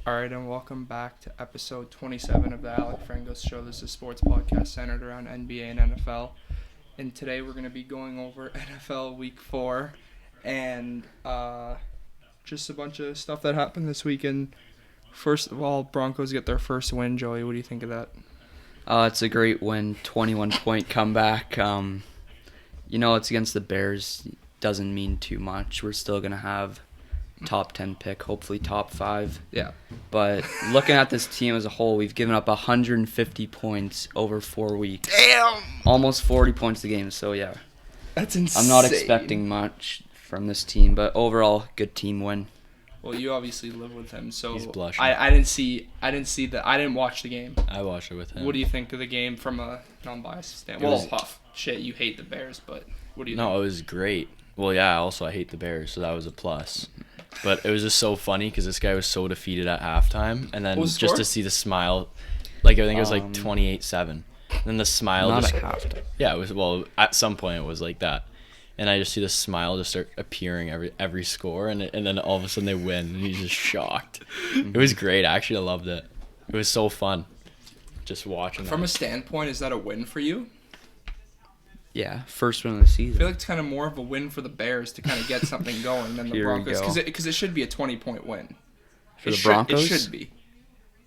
All right, and welcome back to episode 27 of the Alec Frengos Show. This is a sports podcast centered around NBA and NFL. And today we're going to be going over NFL Week 4 and just a bunch of stuff that happened this weekend. First of all, Broncos get their first win. Joey, what do you think of that? It's a great win, 21-point comeback. It's against the Bears. Doesn't mean too much. We're still going to have top 10 pick, hopefully top 5. Yeah. But looking at this team as a whole, we've given up 150 points over 4 weeks. Damn! Almost 40 points a game, so yeah. That's insane. I'm not expecting much from this team, but overall, good team win. Well, you obviously live with him, so He's blushing. I didn't watch the game. I watched it with him. What do you think of the game from a non-biased standpoint? You hate the Bears, but what do you think? No, it was great. Well, yeah, I hate the Bears, so that was a plus. But it was just so funny because this guy was so defeated at halftime, and then just to see the smile, I think it was 28-7. Then the smile not just at halftime. Yeah, it was. Well, at some point it was like that, and I just see the smile just start appearing every score, and then all of a sudden they win, and he's just shocked. It was great. Actually, I loved it. It was so fun, just watching. From a standpoint, is that a win for you? Yeah, first win of the season. I feel like it's kind of more of a win for the Bears to kind of get something going than the Broncos, because it should be a 20-point win. For the Broncos? It should be.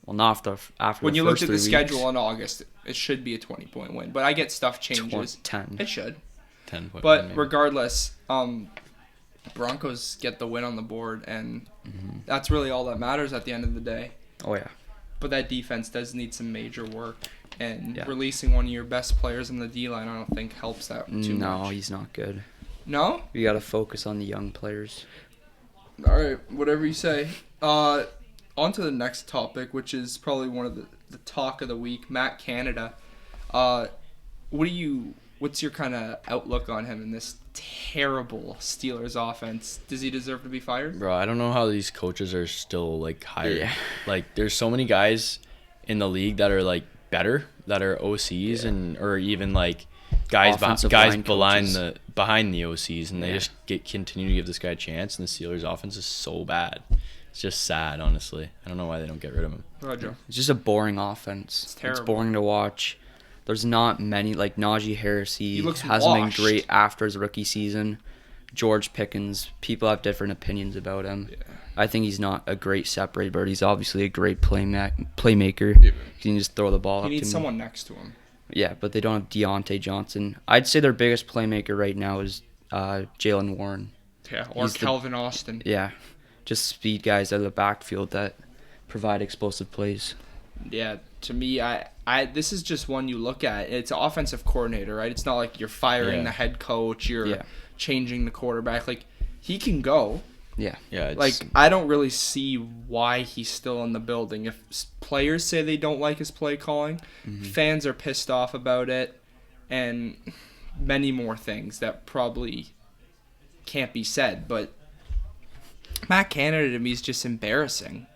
Well, not after when the you first looked at 3 the schedule weeks. in August, it should be a 20-point win. But I get stuff changes. 10. It should. 10-point. But win, maybe. regardless, Broncos get the win on the board, and that's really all that matters at the end of the day. Oh, yeah. But that defense does need some major work. And Yeah. releasing one of your best players in the D-line, I don't think helps that too much. No, he's not good. No? We got to focus on the young players. All right, whatever you say. On to the next topic, which is probably one of the talk of the week, Matt Canada. What's your kind of outlook on him in this terrible Steelers offense? Does he deserve to be fired? Bro, I don't know how these coaches are still hired. Yeah. There's so many guys in the league that are better, that are OCs or even guys Offensive behind line the OCs, and they just continue to give this guy a chance. And the Steelers' offense is so bad. It's just sad, honestly. I don't know why they don't get rid of him. Roger. It's just a boring offense. It's terrible. It's boring to watch. There's not many, Najee Harris. He looks hasn't washed. been great after his rookie season. George Pickens, people have different opinions about him. Yeah. I think he's not a great separator, but he's obviously a great playmaker. Yeah. He can just throw the ball He up to needs him. someone next to him. Yeah, but they don't have Deontay Johnson. I'd say their biggest playmaker right now is Jalen Warren. Yeah, or He's Kelvin Austin. Yeah, just speed guys out of the backfield that provide explosive plays. Yeah, to me, I this is just one you look at. It's an offensive coordinator, right? It's not like you're firing the head coach, you're changing the quarterback. He can go. Yeah. Yeah. I don't really see why he's still in the building. If players say they don't like his play calling, fans are pissed off about it, and many more things that probably can't be said. But Matt Canada to me is just embarrassing.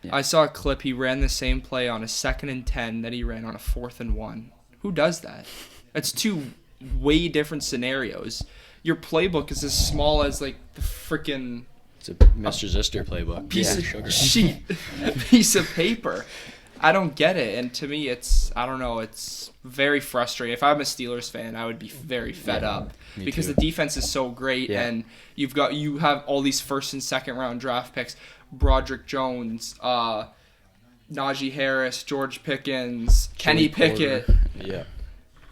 Yeah. I saw a clip. He ran the same play on a 2nd and 10 that he ran on a 4th and 1. Who does that? That's two way different scenarios. Your playbook is as small as the freaking It's a Mr. Zister playbook. piece Sugar. of sheet, piece of paper. I don't get it, and to me, it's very frustrating. If I'm a Steelers fan, I would be very fed up because too. the defense is so great, and you have all these 1st and 2nd round draft picks: Broderick Jones, Najee Harris, George Pickens, Kenny Pickett. Yeah.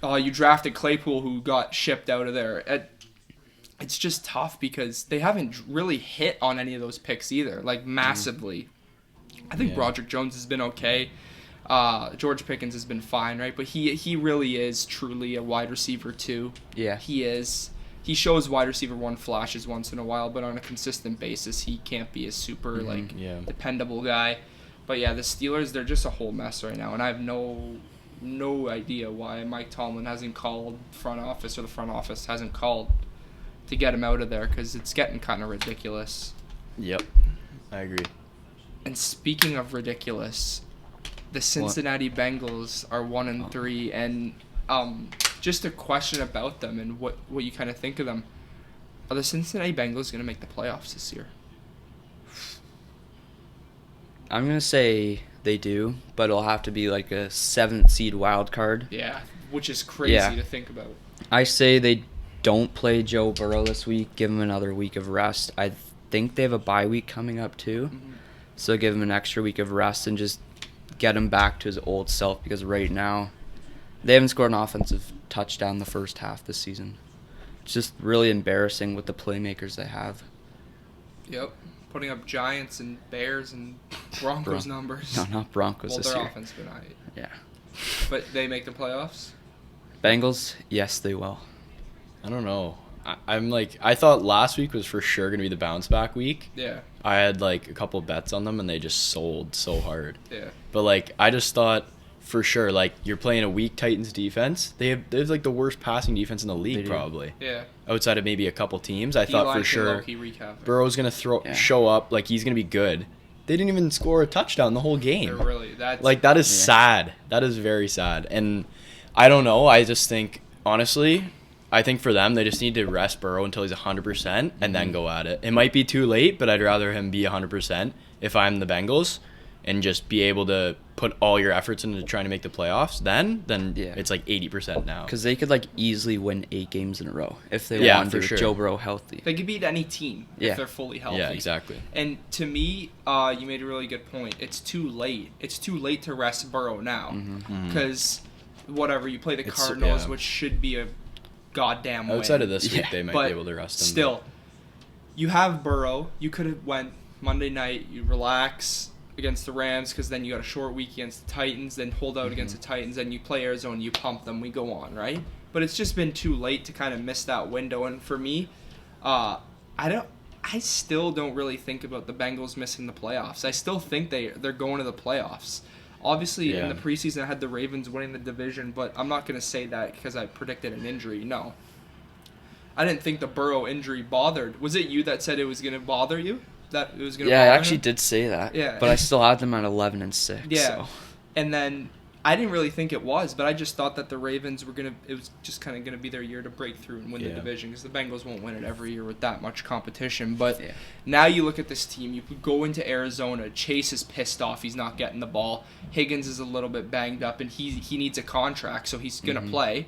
You drafted Claypool, who got shipped out of there. It's just tough because they haven't really hit on any of those picks either, massively. I think Broderick Jones has been okay. George Pickens has been fine, right? But he really is truly a wide receiver too. Yeah. He is. He shows wide receiver 1 flashes once in a while, but on a consistent basis, he can't be a super dependable guy. But yeah, the Steelers, they're just a whole mess right now, and I have no idea why Mike Tomlin hasn't called the front office hasn't called to get him out of there, because it's getting kind of ridiculous. Yep. I agree. And speaking of ridiculous, the Cincinnati Bengals are 1-3, and just a question about them and what you kind of think of them. Are the Cincinnati Bengals going to make the playoffs this year? I'm going to say they do, but it'll have to be like a 7th seed wild card. Yeah, which is crazy to think about. I say they don't play Joe Burrow this week. Give him another week of rest. I think they have a bye week coming up too. Mm-hmm. So give him an extra week of rest and just get him back to his old self, because right now they haven't scored an offensive touchdown the first half this season. It's just really embarrassing with the playmakers they have. Yep. Putting up Giants and Bears and Broncos numbers. No, not Broncos this year. Well, their offense been alright. Yeah. But they make the playoffs? Bengals, yes, they will. I don't know. I thought last week was for sure going to be the bounce back week. Yeah. I had like a couple bets on them and they just sold so hard. Yeah. But like I just thought for sure, like you're playing a weak Titans defense. They have like the worst passing defense in the league probably. Yeah. Outside of maybe a couple teams, I thought for sure Burrow's going to show up, like he's going to be good. They didn't even score a touchdown the whole game. That is sad. That is very sad. And I don't know. I just think honestly, I think for them, they just need to rest Burrow until he's 100% and then go at it. It might be too late, but I'd rather him be 100% if I'm the Bengals and just be able to put all your efforts into trying to make the playoffs then it's like 80% now. Because they could like easily win 8 games in a row if they wanted to with Joe Burrow healthy. They could beat any team if they're fully healthy. Yeah, exactly. And to me, you made a really good point. It's too late. It's too late to rest Burrow now. Because whatever, you play the Cardinals, which should be a goddamn win. Outside of this week, they might be able to rest him. Still, you have Burrow. You could have went Monday night, you relax against the Rams, because then you got a short week against the Titans, then hold out against the Titans, then you play Arizona, you pump them, we go on, right? But it's just been too late to kind of miss that window. And for me, I still don't really think about the Bengals missing the playoffs. I still think they're going to the playoffs. Obviously, in the preseason, I had the Ravens winning the division, but I'm not going to say that because I predicted an injury. No. I didn't think the Burrow injury bothered. Was it you that said it was going to bother you? That it was going to bother I actually did say that. Yeah. But I still had them at 11-6. Yeah. So. And then I didn't really think it was, but I just thought that the Ravens were it was just kind of going to be their year to break through and win the division, because the Bengals won't win it every year with that much competition. But now you look at this team, you go into Arizona, Chase is pissed off, he's not getting the ball. Higgins is a little bit banged up, and he needs a contract, so he's going to play.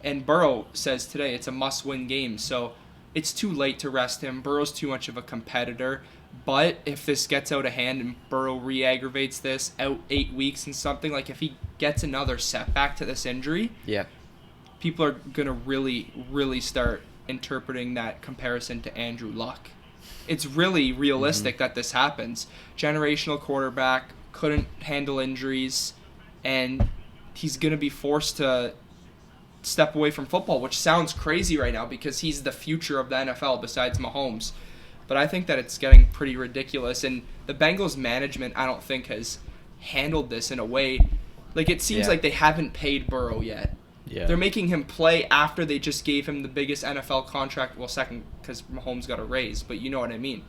And Burrow says today it's a must-win game, so it's too late to rest him. Burrow's too much of a competitor. But if this gets out of hand and Burrow re-aggravates this out 8 weeks and something, like if he gets another setback to this injury, people are going to really, really start interpreting that comparison to Andrew Luck. It's really realistic that this happens. Generational quarterback, couldn't handle injuries, and he's going to be forced to step away from football, which sounds crazy right now because he's the future of the NFL besides Mahomes. But I think that it's getting pretty ridiculous. And the Bengals management, I don't think, has handled this in a way. Like, it seems like they haven't paid Burrow yet. Yeah. They're making him play after they just gave him the biggest NFL contract. Well, second, because Mahomes got a raise, but you know what I mean.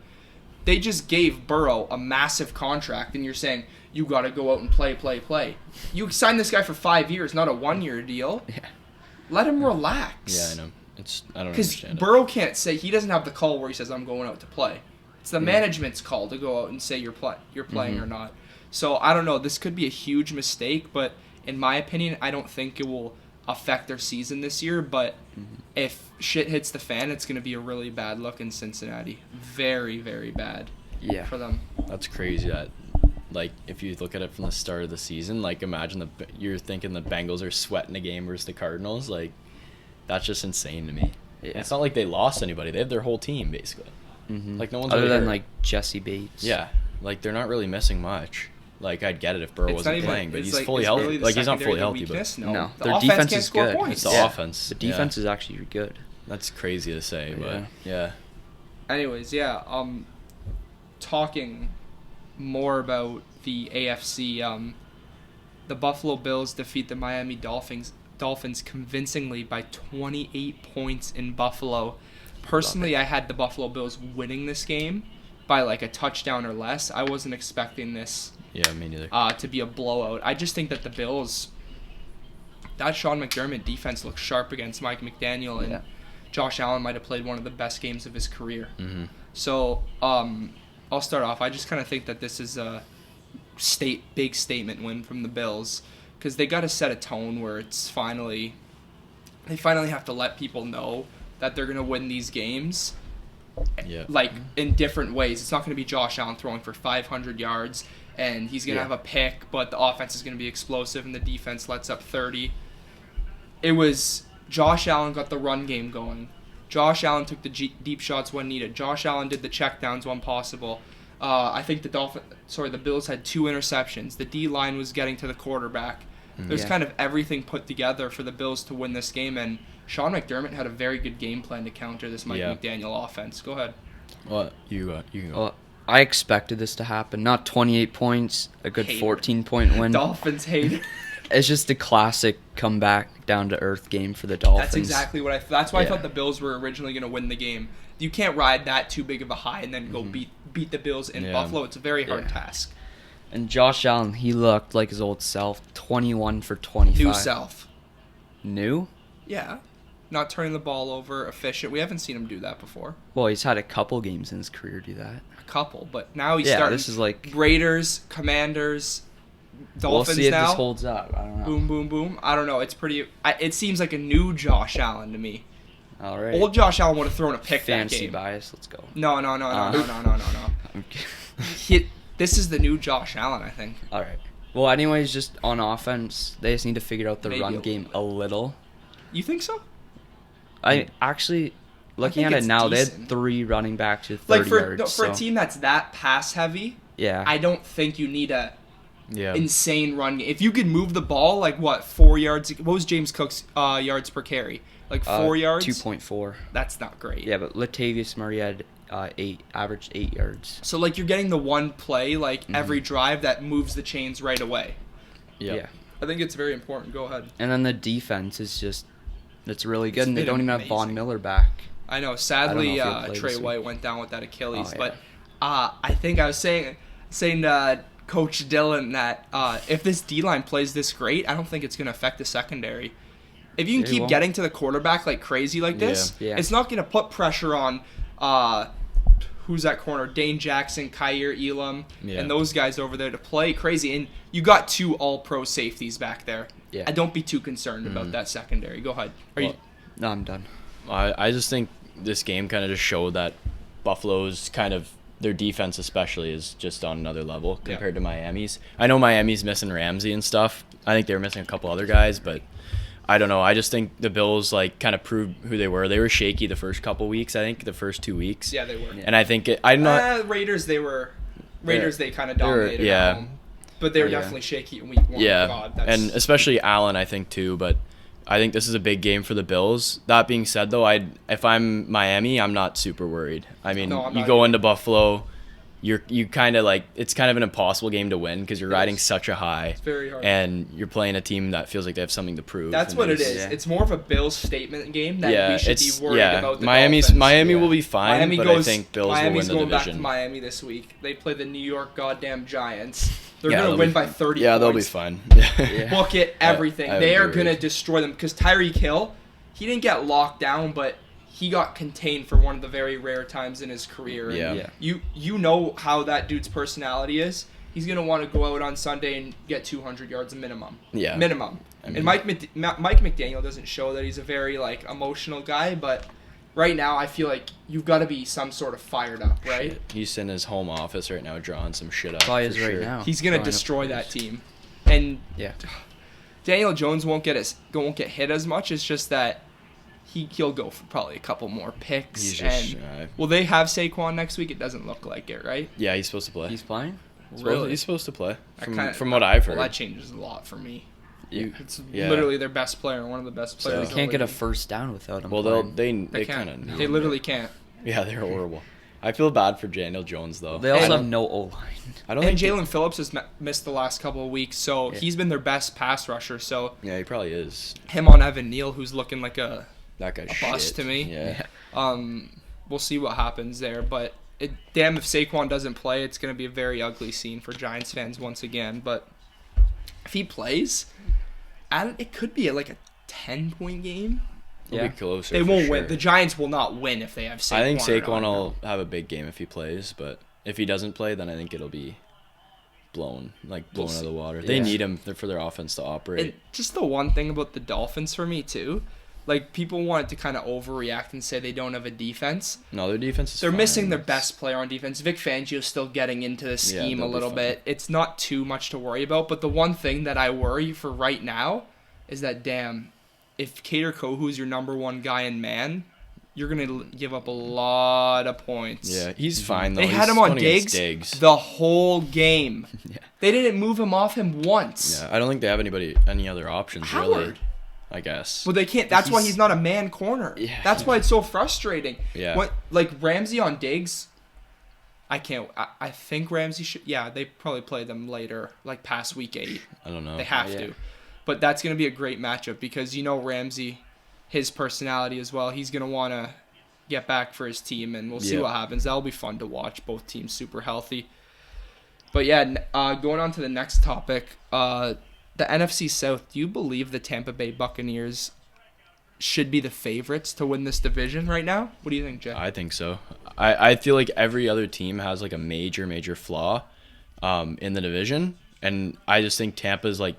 They just gave Burrow a massive contract, and you're saying, you got to go out and play. You signed this guy for 5 years, not a 1-year deal. Yeah. Let him relax. Yeah, I know. I don't understand. Because Burrow can't say, he doesn't have the call where he says, I'm going out to play. It's the management's call to go out and say you're playing or not. So I don't know. This could be a huge mistake, but in my opinion, I don't think it will affect their season this year. But if shit hits the fan, it's going to be a really bad look in Cincinnati. Very, very bad for them. That's crazy. Like, if you look at it from the start of the season, like, imagine you're thinking the Bengals are sweating a game versus the Cardinals. Like, that's just insane to me. Yeah. It's not like they lost anybody. They have their whole team, basically. Like, no one's other really than, hurt. like, Jesse Bates. Yeah. Like, they're not really missing much. Like, I'd get it if Burrow wasn't playing, but he's fully healthy. Really like, he's not fully healthy, but... No. Their defense is good. It's the offense. The defense is actually good. That's crazy to say, but yeah. Anyways, talking more about the AFC, the Buffalo Bills defeat the Miami Dolphins convincingly by 28 points in Buffalo. Personally, I had the Buffalo Bills winning this game by like a touchdown or less. I wasn't expecting this me neither. To be a blowout. I just think that the Bills, that Sean McDermott defense looks sharp against Mike McDaniel, and Josh Allen might have played one of the best games of his career. So I'll start off. I just kind of think that this is big statement win from the Bills, because they got to set a tone where they finally have to let people know that they're going to win these games. Yeah. Like, in different ways. It's not going to be Josh Allen throwing for 500 yards and he's going to have a pick, but the offense is going to be explosive and the defense lets up 30. It was Josh Allen got the run game going. Josh Allen took the deep shots when needed. Josh Allen did the checkdowns when possible. I think the Bills had 2 interceptions. The D-line was getting to the quarterback. There's kind of everything put together for the Bills to win this game, and Sean McDermott had a very good game plan to counter this Mike McDaniel offense. Go ahead. Well, you can go. Well, I expected this to happen. Not 28 points, a good 14-point win. Dolphins hate it. It's just a classic comeback down to earth game for the Dolphins. That's exactly what that's why I thought the Bills were originally going to win the game. You can't ride that too big of a high and then go beat the Bills in Buffalo. It's a very hard task. And Josh Allen, he looked like his old self, 21 for 25. New self. New? Yeah. Not turning the ball over, efficient. We haven't seen him do that before. Well, he's had a couple games in his career do that. A couple, but now he's starting. This is like Raiders, Commanders, Dolphins. We'll see if now. this holds up. I don't know. Boom, boom, boom. I don't know. It's pretty. It seems like a new Josh Allen to me. All right. Old Josh Allen would have thrown a pick Fancy that game. bias. Let's go. No. This is the new Josh Allen, I think. All right. Well, anyways, just on offense, they just need to figure out the run game a little. You think so? I actually, looking at it now, they had 3 running backs with 30 yards. For a team that's that pass heavy, I don't think you need a insane run game. If you could move the ball, 4 yards? What was James Cook's yards per carry? 4 yards? 2.4. That's not great. Yeah, but Latavius Murray had averaged 8 yards. So you're getting the one play every drive that moves the chains right away. Yeah. I think it's very important. Go ahead. And then the defense is just it's really good, and they don't even have Von Miller back. I know. Sadly, Trey White went down with that Achilles, but I think I was saying to Coach Dillon that if this D-line plays this great, I don't think it's going to affect the secondary. If you can keep getting to the quarterback like crazy like this, it's not going to put pressure on who's that corner? Dane Jackson, Kyer Elam, and those guys over there to play crazy. And you got 2 all-pro safeties back there. Yeah. I don't be too concerned about that secondary. Go ahead. No, I'm done. I just think this game kind of just showed that Buffalo's kind of their defense especially is just on another level compared to Miami's. I know Miami's missing Ramsey and stuff. I think they were missing a couple other guys, but I don't know. I just think the Bills kind of proved who they were. They were shaky the first couple weeks. I think the first 2 weeks. Yeah, they were. And I think they kind of dominated. At home. But they were definitely shaky in week 1. Yeah, and especially Allen, I think too. But I think this is a big game for the Bills. That being said, though, if I'm Miami, I'm not super worried. I mean, you go into Buffalo, you kind of it's kind of an impossible game to win because you're riding such a high. It's very hard. And you're playing a team that feels like they have something to prove. That's what it is. Yeah. It's more of a Bills statement game that we should be worried about. Miami will be fine, but I think Bills will win the division. Miami's going back to Miami this week. They play the New York goddamn Giants. They're going to win by 30 points. Yeah, they'll be fine. Book it, everything. They are going to destroy them because Tyreek Hill, he didn't get locked down, but he got contained for one of the very rare times in his career. And you know how that dude's personality is. He's going to want to go out on Sunday and get 200 yards minimum. Yeah. Minimum. I mean, and Mike McDaniel doesn't show that he's a very emotional guy, but right now I feel like you've got to be some sort of fired up, right? Shit. He's in his home office right now drawing some shit up. Right now. He's going to destroy that team. And Daniel Jones won't get hit as much. It's just that he'll go for probably a couple more picks. Will they have Saquon next week? It doesn't look like it, right? Yeah, he's supposed to play. He's playing? Really? He's supposed to play. From what I've heard. Well, that changes a lot for me. It's literally their best player, one of the best players. They can't get a first down without him. Well, they kind of. They literally can't. Yeah, they're horrible. I feel bad for Daniel Jones though. They also have no O-line. And Jalen Phillips has missed the last couple of weeks, so he's been their best pass rusher. So yeah, he probably is. Him on Evan Neal, who's looking like that guy's a bust to me. Yeah. We'll see what happens there, but damn if Saquon doesn't play, it's going to be a very ugly scene for Giants fans once again. But if he plays, it could be a 10-point game. It'll be closer. They won't win. The Giants will not win if they have Saquon. I think Saquon will have a big game if he plays, but if he doesn't play, then I think it'll be blown out of the water. They need him for their offense to operate. And just the one thing about the Dolphins for me too, like people wanted to kind of overreact and say they don't have a defense. No, their defense is They're fine. missing their best player on defense. Vic Fangio's still getting into the scheme a little bit. It's not too much to worry about, but the one thing that I worry for right now is that, damn, if Kader Kohu's your number one guy in man, you're going to give up a lot of points. Yeah, he's fine, though. They had him on Diggs the whole game. Yeah. They didn't move him off him once. Yeah, I don't think they have any other options, Howard. really, I guess. Well, they can't. That's why he's not a man corner. Yeah. That's why it's so frustrating. Yeah. Like Ramsey on Diggs, I can't. I think Ramsey should. Yeah, they probably play them later, like past week 8. I don't know. They have to. But that's going to be a great matchup because Ramsey, his personality as well, he's going to want to get back for his team, and we'll see what happens. That'll be fun to watch. Both teams super healthy. But yeah, going on to the next topic, the NFC South, do you believe the Tampa Bay Buccaneers should be the favorites to win this division right now? What do you think, Jay? I think so. I feel like every other team has like a major flaw in the division, and I just think Tampa's like,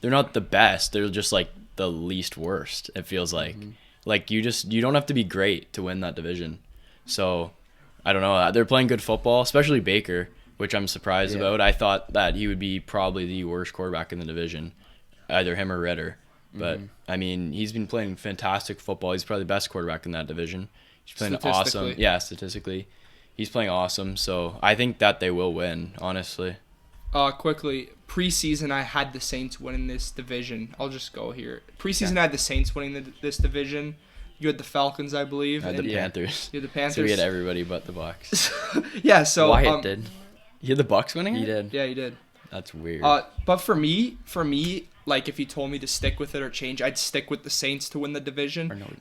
they're not the best. They're just like the least worst. It feels like like you don't have to be great to win that division. So I don't know. They're playing good football, especially Baker, which I'm surprised about. I thought that he would be probably the worst quarterback in the division, either him or Ritter. But I mean, he's been playing fantastic football. He's probably the best quarterback in that division. He's playing awesome. Yeah, statistically, he's playing awesome. So I think that they will win. Honestly. Quickly, preseason I had the Saints winning this division. I'll just go here. Preseason I had the Saints winning this division. You had the Falcons, I believe. I had the Panthers. You had the Panthers. So we had everybody but the Bucks. Yeah, so Wyatt did. You had the Bucks winning it? He did. Yeah, he did. That's weird. But for me, like if you told me to stick with it or change, I'd stick with the Saints to win the division. Or no, he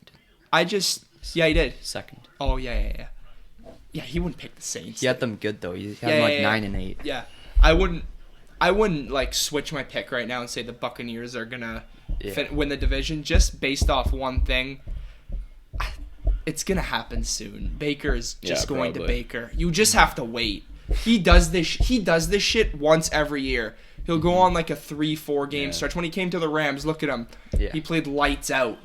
did. Yeah, he did. Second. Oh yeah. Yeah, he wouldn't pick the Saints. He had them good though. He had them like 9 and 8. Yeah, I wouldn't like switch my pick right now and say the Buccaneers are gonna win the division just based off one thing. It's gonna happen soon. Baker is just going to Baker. You just have to wait. He does this shit once every year. He'll go on like a 3-4 game stretch. When he came to the Rams, look at him. Yeah. He played lights out.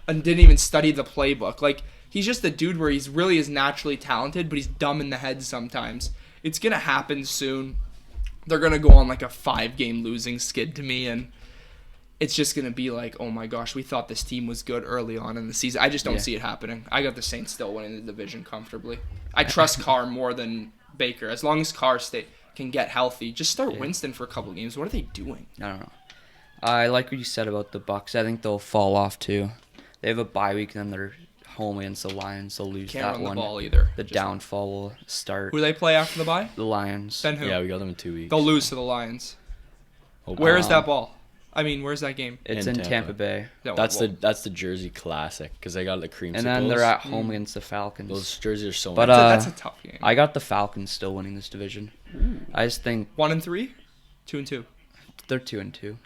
And didn't even study the playbook. Like, he's just a dude where he's really is naturally talented, but he's dumb in the head sometimes. It's gonna happen soon. They're gonna go on like a 5-game losing skid to me, and it's just gonna be like, oh my gosh, we thought this team was good early on in the season. I just don't see it happening. I got the Saints still winning the division comfortably. I trust Carr more than Baker. As long as Carr can get healthy, just start Winston for a couple games. What are they doing? I don't know. I like what you said about the Bucks. I think they'll fall off too. They have a bye week, and then they're home against the Lions. They'll lose Can't that run one. The ball either. The downfall will start. Who do they play after the bye? The Lions. Then who? Yeah, we got them in 2 weeks. They'll lose to the Lions. Hope Where is that ball? I mean, where's that game? It's in Tampa Bay. That's the Jersey Classic because they got the creamsicles. And then they're at home against the Falcons. Those jerseys are so. But that's a tough game. I got the Falcons still winning this division. I just think 1-3, 2-2. They're 2-2.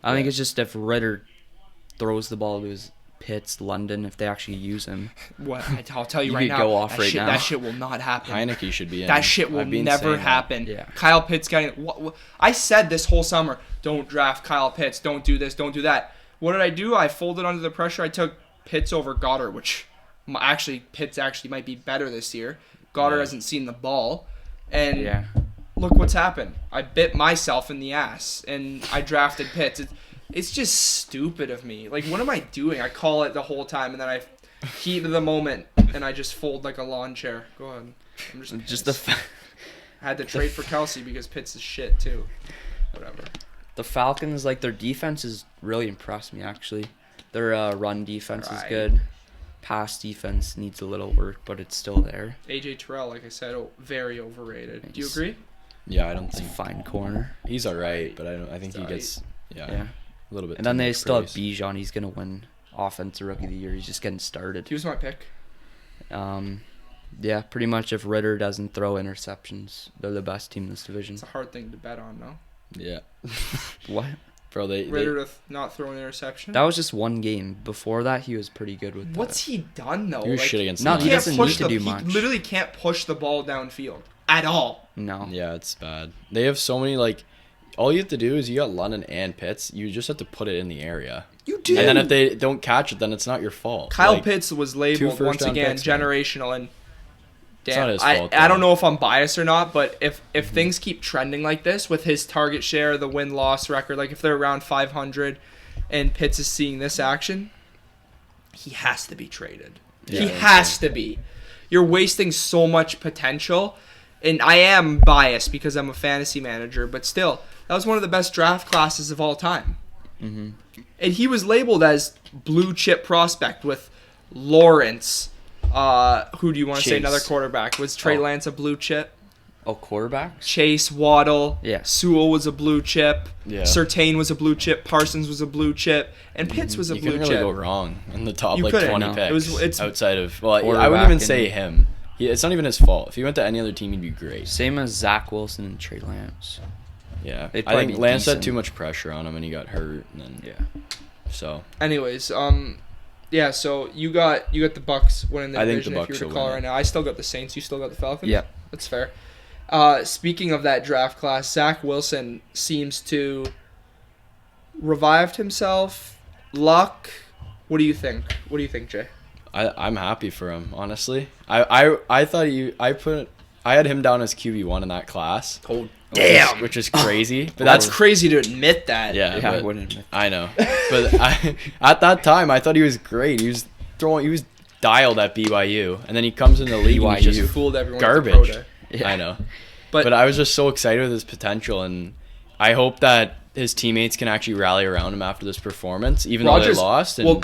I think it's just if Ritter throws the ball to his Pitts, London, if they actually use him. What? I'll tell you You right could now. go off right now. That shit will not happen. Heineke should be in. That shit will never happen. Yeah. Kyle Pitts what, I said this whole summer, don't draft Kyle Pitts, don't do this, don't do that. What did I do? I folded under the pressure. I took Pitts over Goddard, which Pitts actually might be better this year. Goddard hasn't seen the ball. And look what's happened. I bit myself in the ass, and I drafted Pitts. It's just stupid of me. Like, what am I doing? I call it the whole time, and then I heat of the moment, and I just fold like a lawn chair. Go ahead. I'm just I had to trade for Kelsey because Pitts is shit, too. Whatever. The Falcons, like, their defense has really impressed me, actually. Their run defense is good. Pass defense needs a little work, but it's still there. AJ Terrell, like I said, very overrated. Do you agree? Yeah, I don't It's a think fine corner. he's all right, but I think he gets a little bit. And then they still have praise. Bijan. He's gonna win Offensive Rookie of the Year. He's just getting started. He was my pick. Yeah, pretty much. If Ritter doesn't throw interceptions, they're the best team in this division. It's a hard thing to bet on, no? Yeah. What? Bro, Ritter to not throw an interception? That was just one game. Before that, he was pretty good with that. What's he done, though? He was shit against No, the he Lions. doesn't need to do much. He literally can't push the ball downfield. at all. No. Yeah, it's bad. They have so many, like, all you have to do is you got London and Pitts. You just have to put it in the area. You do. And then if they don't catch it, then it's not your fault. Kyle Like, Pitts was labeled once again picks, man. generational, and It's damn, not his fault, I don't though. know if I'm biased or not, but if things keep trending like this with his target share, the win-loss record, like if they're around 500 and Pitts is seeing this action, he has to be traded. Yeah, He that's has to be. You're wasting so much potential. And I am biased because I'm a fantasy manager, but still, that was one of the best draft classes of all time. Mm-hmm. And he was labeled as blue chip prospect with Lawrence. Who do you want to say Chase. another quarterback? Was Trey Lance a blue chip? Oh, quarterbacks? Chase, Waddle, Yeah. Sewell was a blue chip. Yeah. Surtain was a blue chip. Parsons was a blue chip. And Pitts was a you blue couldn't chip. really go wrong in the top, You like, couldn't, 20 no. picks. It's outside of... Well, I quarterback wouldn't even and- say him. It's not even his fault. If he went to any other team, he'd be great. Same as Zach Wilson and Trey Lance. Yeah. They'd I probably think be Lance had decent. too much pressure on him, and he got hurt. And then, Yeah. So... Anyways, yeah. So you got the Bucks winning the I think division. the If you Bucks were to will call win it. right now, I still got the Saints. You still got the Falcons. Yeah. That's fair. Speaking of that draft class, Zach Wilson seems to revived himself. Luck. What do you think? What do you think, Jay? I'm happy for him, honestly. I thought I had him down as QB1 in that class. Oh, Which is crazy. But That's crazy to admit that. Yeah, Yeah, I but- wouldn't admit I know. But at that time, I thought he was great. He was dialed at BYU, and then he comes in the league and he's You just fooled everyone. at the garbage. pro day. Yeah. I know. But But I was just so excited with his potential, and I hope that his teammates can actually rally around him after this performance, even though they lost. And well,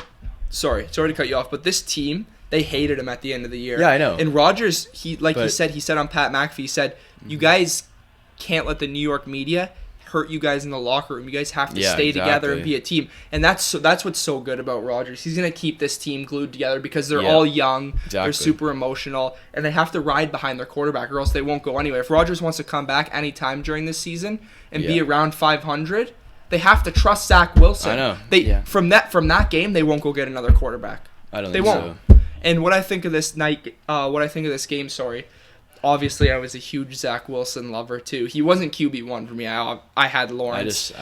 sorry to cut you off, but this team, they hated him at the end of the year. Yeah, I know. And Rodgers, he But- said on Pat McAfee, he said, you guys can't let the New York media hurt you guys in the locker room. You guys have to Yeah, stay together and exactly. be a team. And that's what's so good about Rodgers. He's going to keep this team glued together because they're Yeah, all young, they're exactly. super emotional, and they have to ride behind their quarterback or else they won't go anywhere. If Rodgers wants to come back anytime during this season and be Yeah. around 500, they have to trust Zach Wilson. I know. Yeah. From that game, they won't go get another quarterback. I don't They think won't. so. And what I think of this game, sorry. Obviously, I was a huge Zach Wilson lover too. He wasn't QB1 for me. I had Lawrence.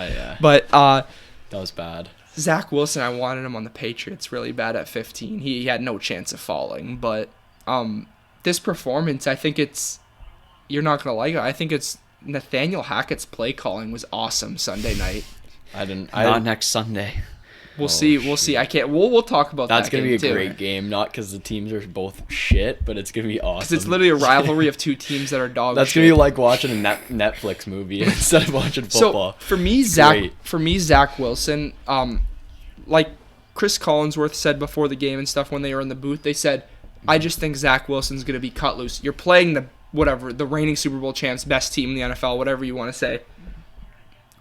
But That was bad. Zach Wilson, I wanted him on the Patriots really bad at 15. He had no chance of falling. But this performance, I think you're not gonna like it. I think it's Nathaniel Hackett's play calling was awesome Sunday night. Not next Sunday. We'll see. We'll see. I can't. We'll talk about That's that. gonna be a game, too. great game, not because the teams are both shit, but it's gonna be awesome. Because it's literally a rivalry of two teams that are dog That's shit. gonna be like watching a Netflix movie instead of watching football. So for me, Zach Wilson, like Chris Collinsworth said before the game and stuff when they were in the booth, they said, "I just think Zach Wilson's gonna be cut loose. You're playing the reigning Super Bowl champs, best team in the NFL, whatever you want to say.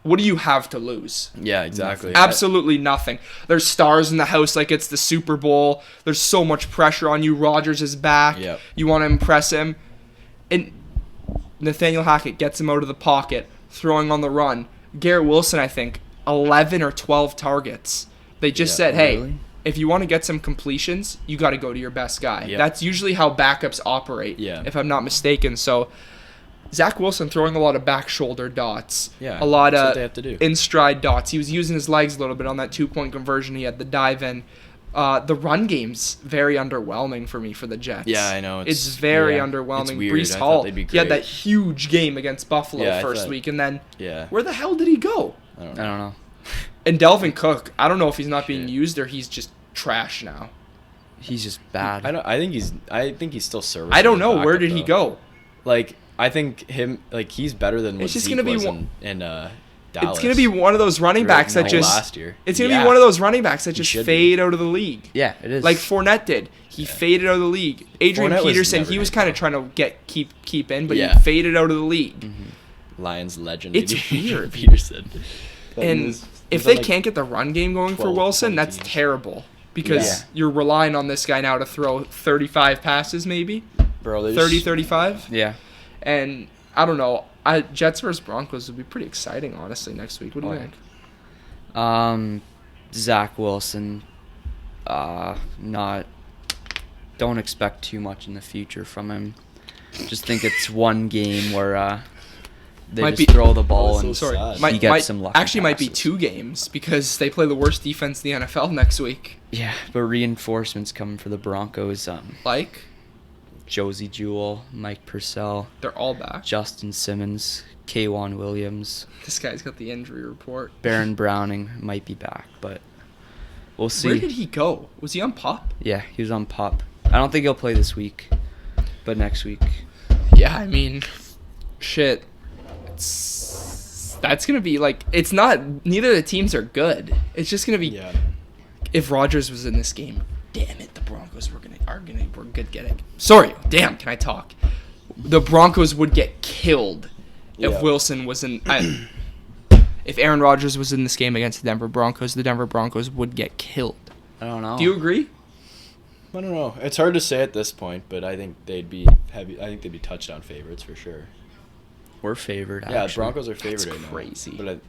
What do you have to lose? Yeah, exactly. Absolutely nothing. There's stars in the house like it's the Super Bowl. There's so much pressure on you. Rodgers is back. Yep. You want to impress him. And Nathaniel Hackett gets him out of the pocket, throwing on the run. Garrett Wilson, I think, 11 or 12 targets. They just said, hey, really? if you want to get some completions, you got to go to your best guy. Yep. That's usually how backups operate, Yeah. if I'm not mistaken. So Zach Wilson throwing a lot of back shoulder dots. Yeah, A lot that's what of they have to do. in stride dots. He was using his legs a little bit on that 2-point conversion. He had the dive in. The run game's very underwhelming for me for the Jets. Yeah, I know. It's very yeah, underwhelming. it's weird. Brees I Hall, thought they'd be he had great. that huge game against Buffalo Yeah, I first thought- week, and then Yeah. where the hell did he go? I don't I know. don't know. And Delvin Cook, I don't know if he's not being Shit. used or he's just trash now. He's just bad. I think he's still serviceable. I don't know. backup, Where did he though. go? Like, I think he's better than what It's just Zeke gonna be was one- in Dallas. It's going to be one of those running backs that just last year. It's going to Yeah. be one of those running backs that He just should fade out of the league. Yeah, it is. Like Fournette did. He faded out of the league. Adrian Fournette was Peterson, never he was gonna kind of trying to keep in, but Yeah. he faded out of the league. Lions legend. It's Adrian weird. Peterson. And if he's they on, like, can't get the run game going for 12, Wilson, 20 that's teams. terrible because Yeah. you're relying on this guy now to throw 35 passes maybe, bro, they 30, just- 35. yeah. And I don't know. Jets versus Broncos would be pretty exciting, honestly, next week. What do you Oh, yeah. think? Zach Wilson, don't expect too much in the future from him. Just think it's one game where they Might just be- throw the ball and Sorry, sad. might, He gets might, some lucky actually might be passes. 2 games because they play the worst defense in the NFL next week. yeah, but reinforcements coming for the Broncos. Like, Josie Jewell, Mike Purcell, they're all back. Justin Simmons, K'Wan Williams, This guy's got the injury report. Baron Browning might be back, but we'll see. Where did he go? Was he on PUP? Yeah, he was on PUP. I don't think he'll play this week, but next week. Yeah, I mean, shit. That's going to be like, it's not, neither of the teams are good. It's just going to be, Yeah. if Rodgers was in this game, damn it, the Broncos were good getting. Sorry, damn, can I talk? The Broncos would get killed if Yeah. Wilson was in, if Aaron Rodgers was in this game against the Denver Broncos would get killed. I don't know. Do you agree? I don't know. It's hard to say at this point, but I think they'd be heavy. I think they'd be touchdown favorites for sure. We're favored, Yeah, the actually. Broncos are favored That's right crazy. now. But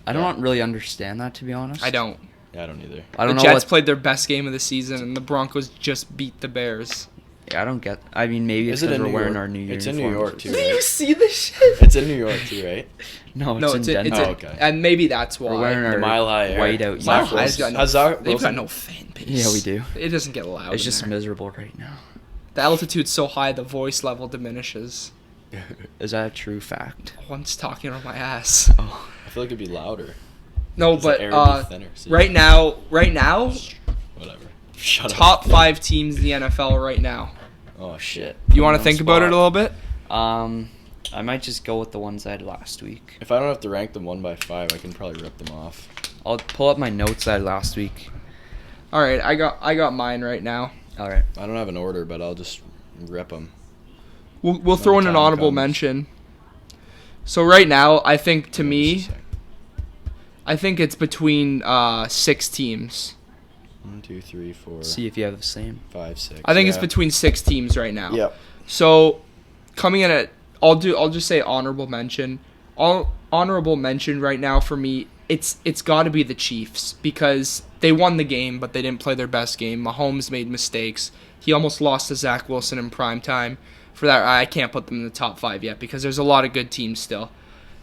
I don't really understand that, to be honest. I don't. I don't either. I don't The know Jets what, played their best game of the season, and the Broncos just beat the Bears. I don't get. I mean, maybe it's Is it because in we're New wearing York? our New Year It's in New uniforms. York, too, Do right? you see this shit? It's in New York too, right? No, No, it's in Denver. Oh, okay. And maybe that's why. We're wearing The our Mile High Air. white-out Mile uniforms. High's got no, Hazard they've got Wilson- no fan base. Yeah, we do. It doesn't get loud. It's in just there. miserable right now. The altitude's so high, the voice level diminishes. Is that a true fact? One's talking on my ass. Oh, I feel like it'd be louder. No, 'Cause the but air would be thinner, so right now, whatever. Shut top up. 5 teams in the NFL right now. Oh shit. You want to No think about it spot. a little bit? I might just go with the ones I had last week. If I don't have to rank them 1 by 5, I can probably rip them off. I'll pull up my notes I had last week. All right, I got mine right now. All right. I don't have an order, but I'll just rip them. We'll throw in an time honorable comes. mention. So right now, I think to me, I think it's between 6 teams. 1, 2, 3, 4, See if you have the same. 5, 6. I think it's between 6 teams right now. Yep. So coming in at, I'll just say honorable mention. Honorable mention right now for me, it's got to be the Chiefs because they won the game, but they didn't play their best game. Mahomes made mistakes. He almost lost to Zach Wilson in prime time. For that, I can't put them in the top 5 yet because there's a lot of good teams still.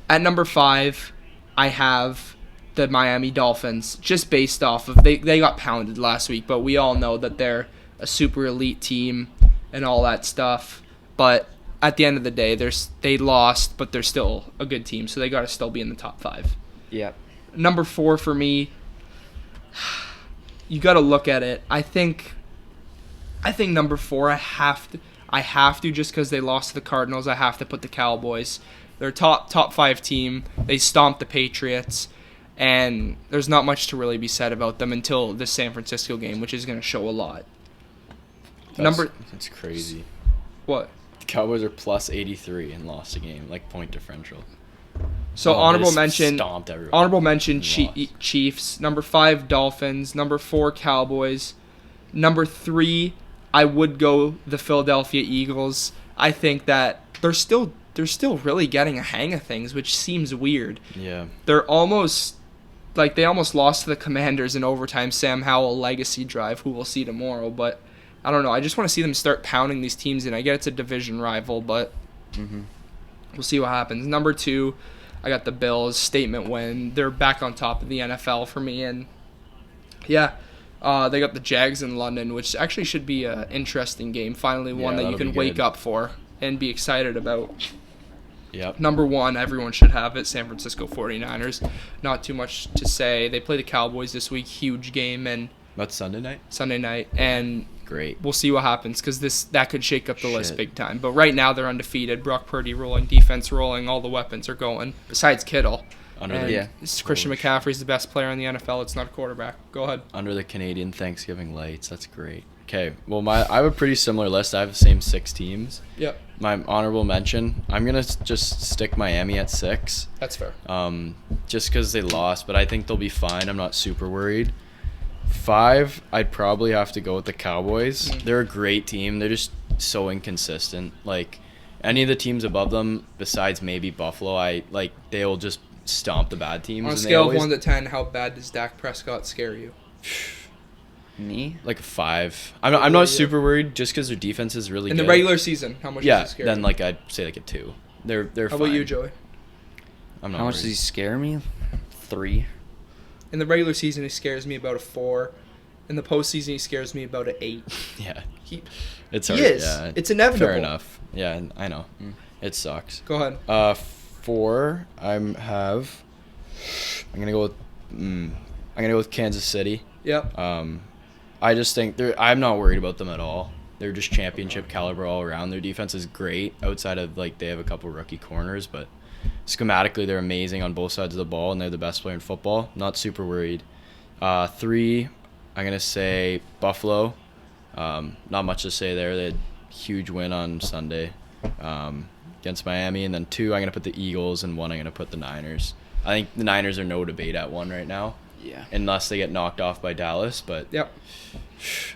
At number 5, I have the Miami Dolphins, just based off of they got pounded last week, but we all know that they're a super elite team and all that stuff. But at the end of the day, they lost, but they're still a good team, so they got to still be in the top 5. Yep. Number 4 for me, you got to look at it. I think number 4, I have to just because they lost to the Cardinals. I have to put the Cowboys. They're a top 5 team. They stomped the Patriots, and there's not much to really be said about them until this San Francisco game, which is going to show a lot. That's crazy. What? The Cowboys are plus 83 and lost a game, like point differential. So Oh, they honorable just mention. stomped everyone. Honorable mention. Lost. Chiefs. Number 5, Dolphins. Number 4, Cowboys. Number 3, I would go the Philadelphia Eagles. I think that they're still really getting a hang of things, which seems weird. Yeah. They're almost they almost lost to the Commanders in overtime. Sam Howell legacy drive, who we'll see tomorrow, but I don't know. I just want to see them start pounding these teams in. I get it's a division rival, but we'll see what happens. Number 2, I got the Bills. Statement win. They're back on top of the NFL for me, and yeah. They got the Jags in London, which actually should be an interesting game. Finally, one that you that'll can be wake good. up for and be excited about. Yep. Number 1, everyone should have it, San Francisco 49ers. Not too much to say. They play the Cowboys this week, huge game, and That's Sunday night? Sunday night, and Great. we'll see what happens because that could shake up the list Shit. big time. But right now they're undefeated. Brock Purdy rolling, defense rolling, all the weapons are going. Besides Kittle. Under And the Yeah. Christian Holy McCaffrey's the best player in the NFL. It's not a quarterback. Go ahead. under the Canadian Thanksgiving lights. That's great. Okay. Well, I have a pretty similar list. I have the same 6 teams. Yep, My honorable mention, I'm going to just stick Miami at 6. that's fair. Just because they lost, but I think they'll be fine. I'm not super worried. 5, I'd probably have to go with the Cowboys. They're a great team. They're just so inconsistent. Like, any of the teams above them, besides maybe Buffalo, they'll just stomp the bad teams. On a and they scale of always- 1 to 10, how bad does Dak Prescott scare you? Me? Like a 5. I'm not super worried just because their defense is really good. In the regular season, how much does it scare then you? like I'd say like a 2. They're How fine. about you, Joey? I'm not How much worried. does he scare me? 3. In the regular season, he scares me about a 4. In the postseason, he scares me about an 8. Yeah. It's hard. is. Yeah. It's inevitable. Fair enough. Yeah, I know. It sucks. Go ahead. 4. I'm gonna go with Kansas City. Yep. I just think I'm not worried about them at all. They're just championship caliber all around. Their defense is great outside of like they have a couple rookie corners, but schematically they're amazing on both sides of the ball and they're the best player in football. Not super worried. 3, I'm gonna say Buffalo. Not much to say there. They had a huge win on Sunday against Miami, and then 2 I'm gonna put the Eagles, and 1 I'm gonna put the Niners. I think the Niners are no debate at 1 right now. Yeah. Unless they get knocked off by Dallas, but Yep.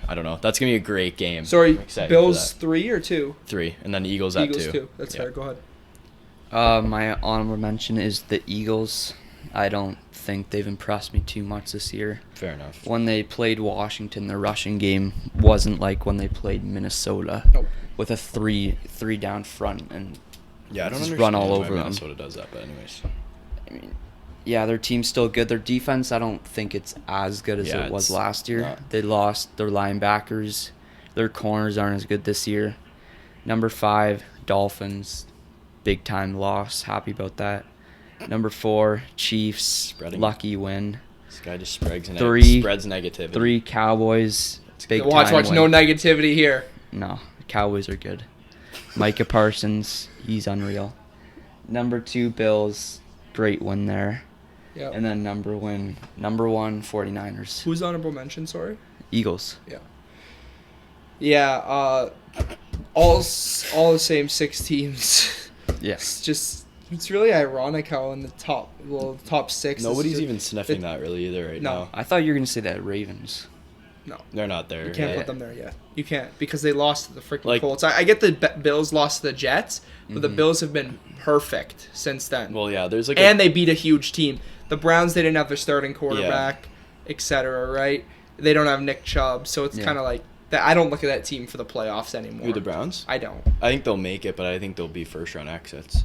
I don't know. That's gonna be a great game. Sorry, I'm excited Bills for 3 or 2? that. 3, and then Eagles at 2. Eagles 2. That's Yeah. fair. Go ahead. My honorable mention is the Eagles. I don't think they've impressed me too much this year. Fair enough. When they played Washington, the rushing game wasn't like when they played Minnesota Nope. with a three down front, and Yeah, I don't just understand run all why over them. Minnesota does that, but anyways. I mean, yeah, their team's still good. Their defense, I don't think it's as good as it was it's last year. not. They lost their linebackers. Their corners aren't as good this year. Number 5, Dolphins. Big time loss. Happy about that. Number 4, Chiefs. Spreading. Lucky win. This guy just spreads 3, negativity. 3, Cowboys. Big Watch, time win. no negativity here. No, the Cowboys are good. Micah Parsons, he's unreal. Number 2, Bills. Great win there. Yep. And then number 1, 49ers. Who's honorable mention? Sorry. Eagles. Yeah. All the same 6 teams. Yes. It's really ironic how in the top 6. Nobody's even sniffing that really either right No. now. I thought you were going to say that Ravens. No. They're not there. You can't put them there yet. You can't because they lost to the freaking Like- Colts. I get the Bills lost to the Jets, but the Bills have been perfect since then. Well, yeah, there's like And they beat a huge team. The Browns, they didn't have their starting quarterback, etc. Right? They don't have Nick Chubb, so it's kind of like that. I don't look at that team for the playoffs anymore. Who, the Browns? I don't. I think they'll make it, but I think they'll be first round exits.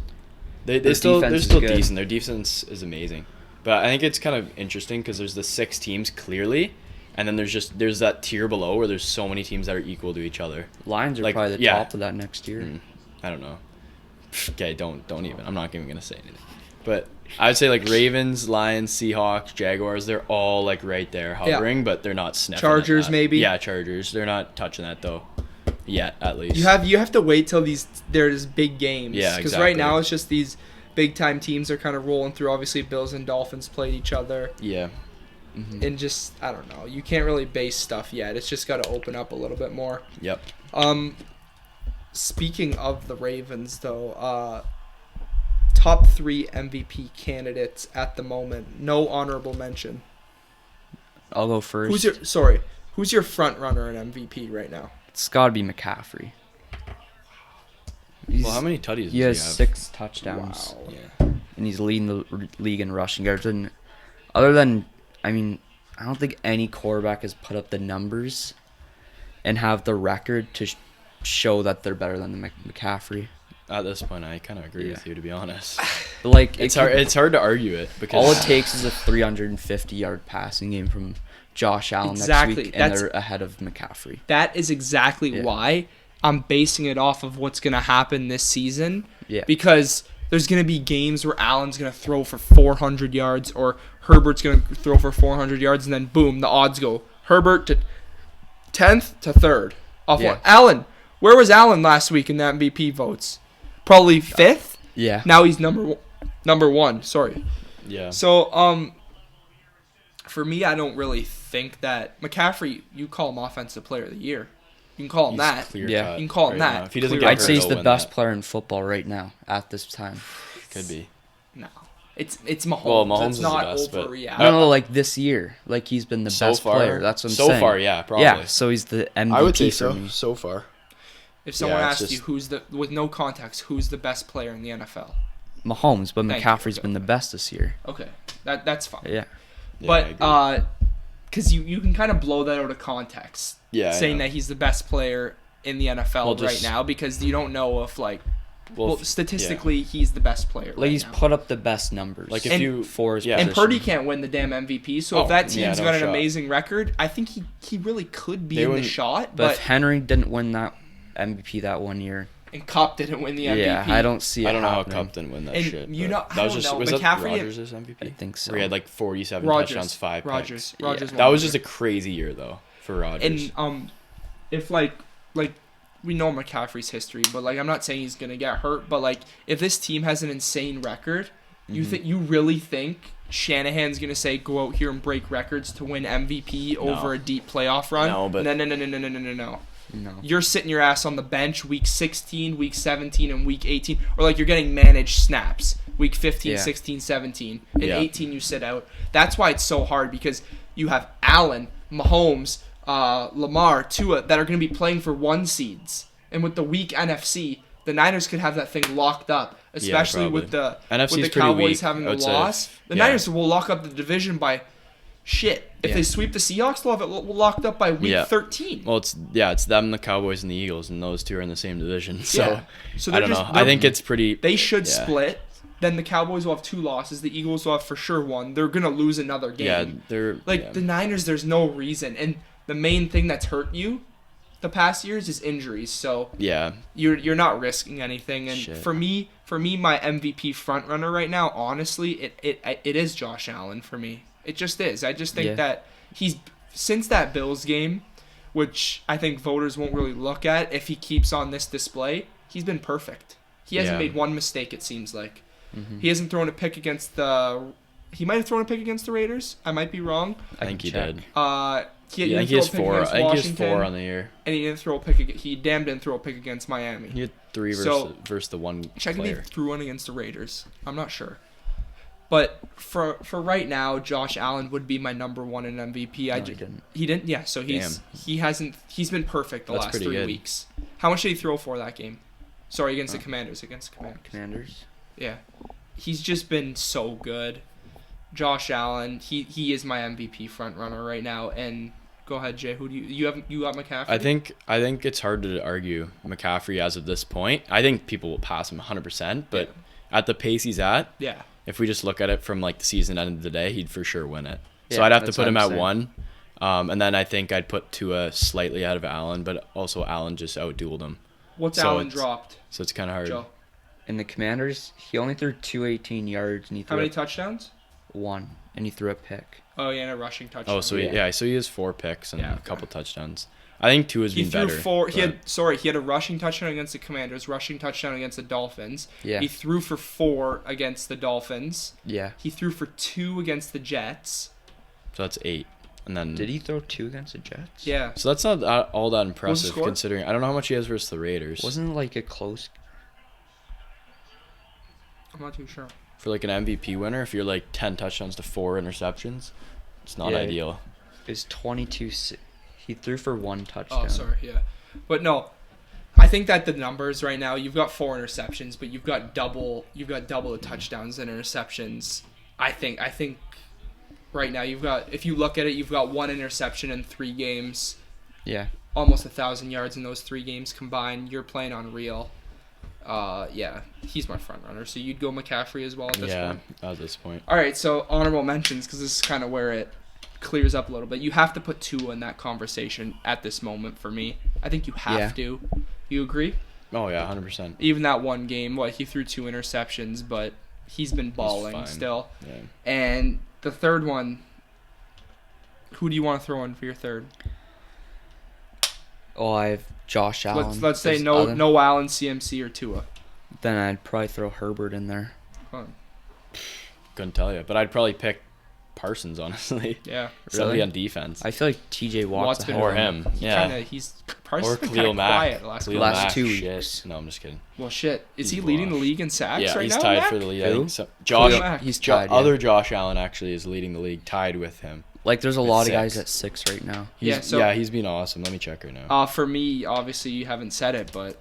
They're Their still defense is good. decent. Their defense is amazing, but I think it's kind of interesting because there's the 6 teams clearly, and then there's that tier below where there's so many teams that are equal to each other. Lions are Like, probably the yeah. top of that next year. I don't know. Okay, don't even. I'm not even gonna say anything. But I would say like Ravens, Lions, Seahawks, Jaguars. They're all like right there hovering, but they're not sniffing. Chargers, at that. maybe? Yeah, Chargers. They're not touching that though. Yet, at least. You have to wait till there's big games. Yeah, Because right exactly. now it's just these big time teams are kind of rolling through. Obviously, Bills and Dolphins played each other, Yeah. and just I don't know. You can't really base stuff yet. It's just got to open up a little bit more. Yep. Speaking of the Ravens, though, top 3 MVP candidates at the moment. No honorable mention. I'll go first. Who's your front runner in MVP right now? It's got to be McCaffrey. Well, how many tutties does He he has have? 6 touchdowns. Wow. Yeah. And he's leading the league in rushing yards. And other than, I don't think any quarterback has put up the numbers and have the record to show that they're better than the McCaffrey. At this point, I kind of agree with you, to be honest. But like, It's hard to argue it because all it takes is a 350-yard passing game from Josh Allen Exactly. next week, and they're ahead of McCaffrey. That is exactly why I'm basing it off of what's going to happen this season. Yeah. Because there's going to be games where Allen's going to throw for 400 yards or Herbert's going to throw for 400 yards, and then boom, the odds go Herbert to 10th to 3rd. Allen, where was Allen last week in the MVP votes? Probably 5th? Yeah. Now he's number 1. Sorry. yeah. So, for me, I don't really think that McCaffrey, you call him Offensive Player of the Year. You can call him that. Yeah. You can call him that. Now. If he doesn't Clear. get I'd say he's hurt, the he'll win best that. player in football right now at this time. Could be. No. It's Mahomes. Well, Mahomes it's is the not best, but- overreaction. No, like this year. Like he's been the So best far- player. That's what I'm so saying. far, yeah, probably. Yeah, so he's the MVP I would say for so. me. So far. If someone Yeah, it's asked you just- with no context, who's the best player in the NFL? Mahomes, but Thank McCaffrey's you. been the best this year. Okay, that's fine. Yeah. Yeah, I But agree. because you can kind of blow that out of context. Yeah, saying that he's the best player in the NFL right now because you don't know if like. Well, statistically, he's the best player. Like he's put up the best numbers. Like if you for his and Purdy can't win the damn MVP. So if that team's got an amazing record, I think he really could be in the shot. But if Henry didn't win that MVP that one year, and Cup didn't win the MVP, yeah, I don't see. I don't know how Cup didn't win that shit. You know, that was just was McCaffrey that Rodgers' MVP? I think so. Where he had like 47 touchdowns, 5 picks. Rodgers. That was just a crazy year though for Rodgers. And if like we know McCaffrey's history, but like I'm not saying he's gonna get hurt, but like if this team has an insane record, you really think Shanahan's gonna say go out here and break records to win MVP over a deep playoff run? No, but no. You're sitting your ass on the bench week 16, week 17, and week 18, or like you're getting managed snaps week 15, 16, 17, and 18 you sit out. That's why it's so hard because you have Allen, Mahomes, Lamar, Tua that are going to be playing for 1 seeds, and with the weak NFC, the Niners could have that thing locked up, especially with the Cowboys having a loss. The Niners will lock up the division by shit. If they sweep the Seahawks, they'll have it locked up by week 13. Well, it's them, the Cowboys, and the Eagles, and those two are in the same division. So, so I don't know. I think it's pretty. They should split. Then the Cowboys will have 2 losses. The Eagles will have for sure 1. They're gonna lose another game. Yeah, they're the Niners. There's no reason, and the main thing that's hurt you the past years is injuries. So you're not risking anything. And for me, my MVP front runner right now, honestly, it is Josh Allen for me. It just is. I just think that he's since that Bills game, which I think voters won't really look at if he keeps on this display. He's been perfect. He hasn't made one mistake. It seems like he hasn't thrown a pick against the. He might have thrown a pick against the Raiders. I might be wrong. I think he did. He has 4. I think he has 4 on the year. And he didn't throw a pick. He didn't throw a pick against Miami. He had 3 versus the one check player. If he threw one against the Raiders. I'm not sure. But for right now, Josh Allen would be my number 1 in MVP. He didn't. He didn't. Yeah. So he's been perfect the last 3 weeks. How much did he throw for that game? Sorry, against the Commanders. Commanders. Yeah. He's just been so good. Josh Allen, he is my MVP front runner right now. And go ahead, Jay. Who do you got McCaffrey? I think it's hard to argue McCaffrey as of this point. I think people will pass him 100%, but at the pace he's at, if we just look at it from like the season end of the day, he'd for sure win it. So I'd have to put him at 1. And then I think I'd put Tua slightly out of Allen, but also Allen just outdueled him. What's Allen dropped? So it's kind of hard. Joe? In the Commanders, he only threw 218 yards. And he threw How many touchdowns? 1, and he threw a pick. Oh, yeah, and a rushing touchdown. Oh, so he has 4 picks and a couple touchdowns. I think Tua's been better. He had a rushing touchdown against the Commanders, rushing touchdown against the Dolphins. Yeah. He threw for 4 against the Dolphins. Yeah. He threw for 2 against the Jets. So that's 8. And then did he throw 2 against the Jets? Yeah. So that's not all that impressive considering. I don't know how much he has versus the Raiders. Wasn't it like a close? I'm not too sure. For like an MVP winner, if you're like 10 touchdowns to 4 interceptions, it's not ideal. It's 22. He threw for 1 touchdown. Oh, sorry, yeah. But no, I think that the numbers right now, you've got 4 interceptions, but you've got double the touchdowns and interceptions. I think right now if you look at it, you've got 1 interception in 3 games. Yeah. Almost 1,000 yards in those 3 games combined. You're playing unreal. He's my front runner. So you'd go McCaffrey as well at this point? Yeah, at this point. All right, so honorable mentions, because this is kind of where it clears up a little bit. You have to put Tua in that conversation at this moment for me. I think you have to. You agree? Oh, yeah, 100%. Even that one game, he threw 2 interceptions, but he's been balling still. Yeah. And the third one, who do you want to throw in for your third? Oh, I have Josh Allen. Let's say no Allen, CMC, or Tua. Then I'd probably throw Herbert in there. Couldn't tell you, but I'd probably pick Parsons, honestly. Yeah. Really on defense. I feel like TJ Watt's or him. Parsons or Khalil Mack. Quiet last 2 weeks. Shit. No, I'm just kidding. Well, shit. Is he leading the league in sacks right now? Yeah, he's tied for the lead. He's tied. Other Josh Allen actually is leading the league, tied with him. Like, there's a lot of guys at 6 right now. He's been awesome. Let me check right now. For me, obviously, you haven't said it, but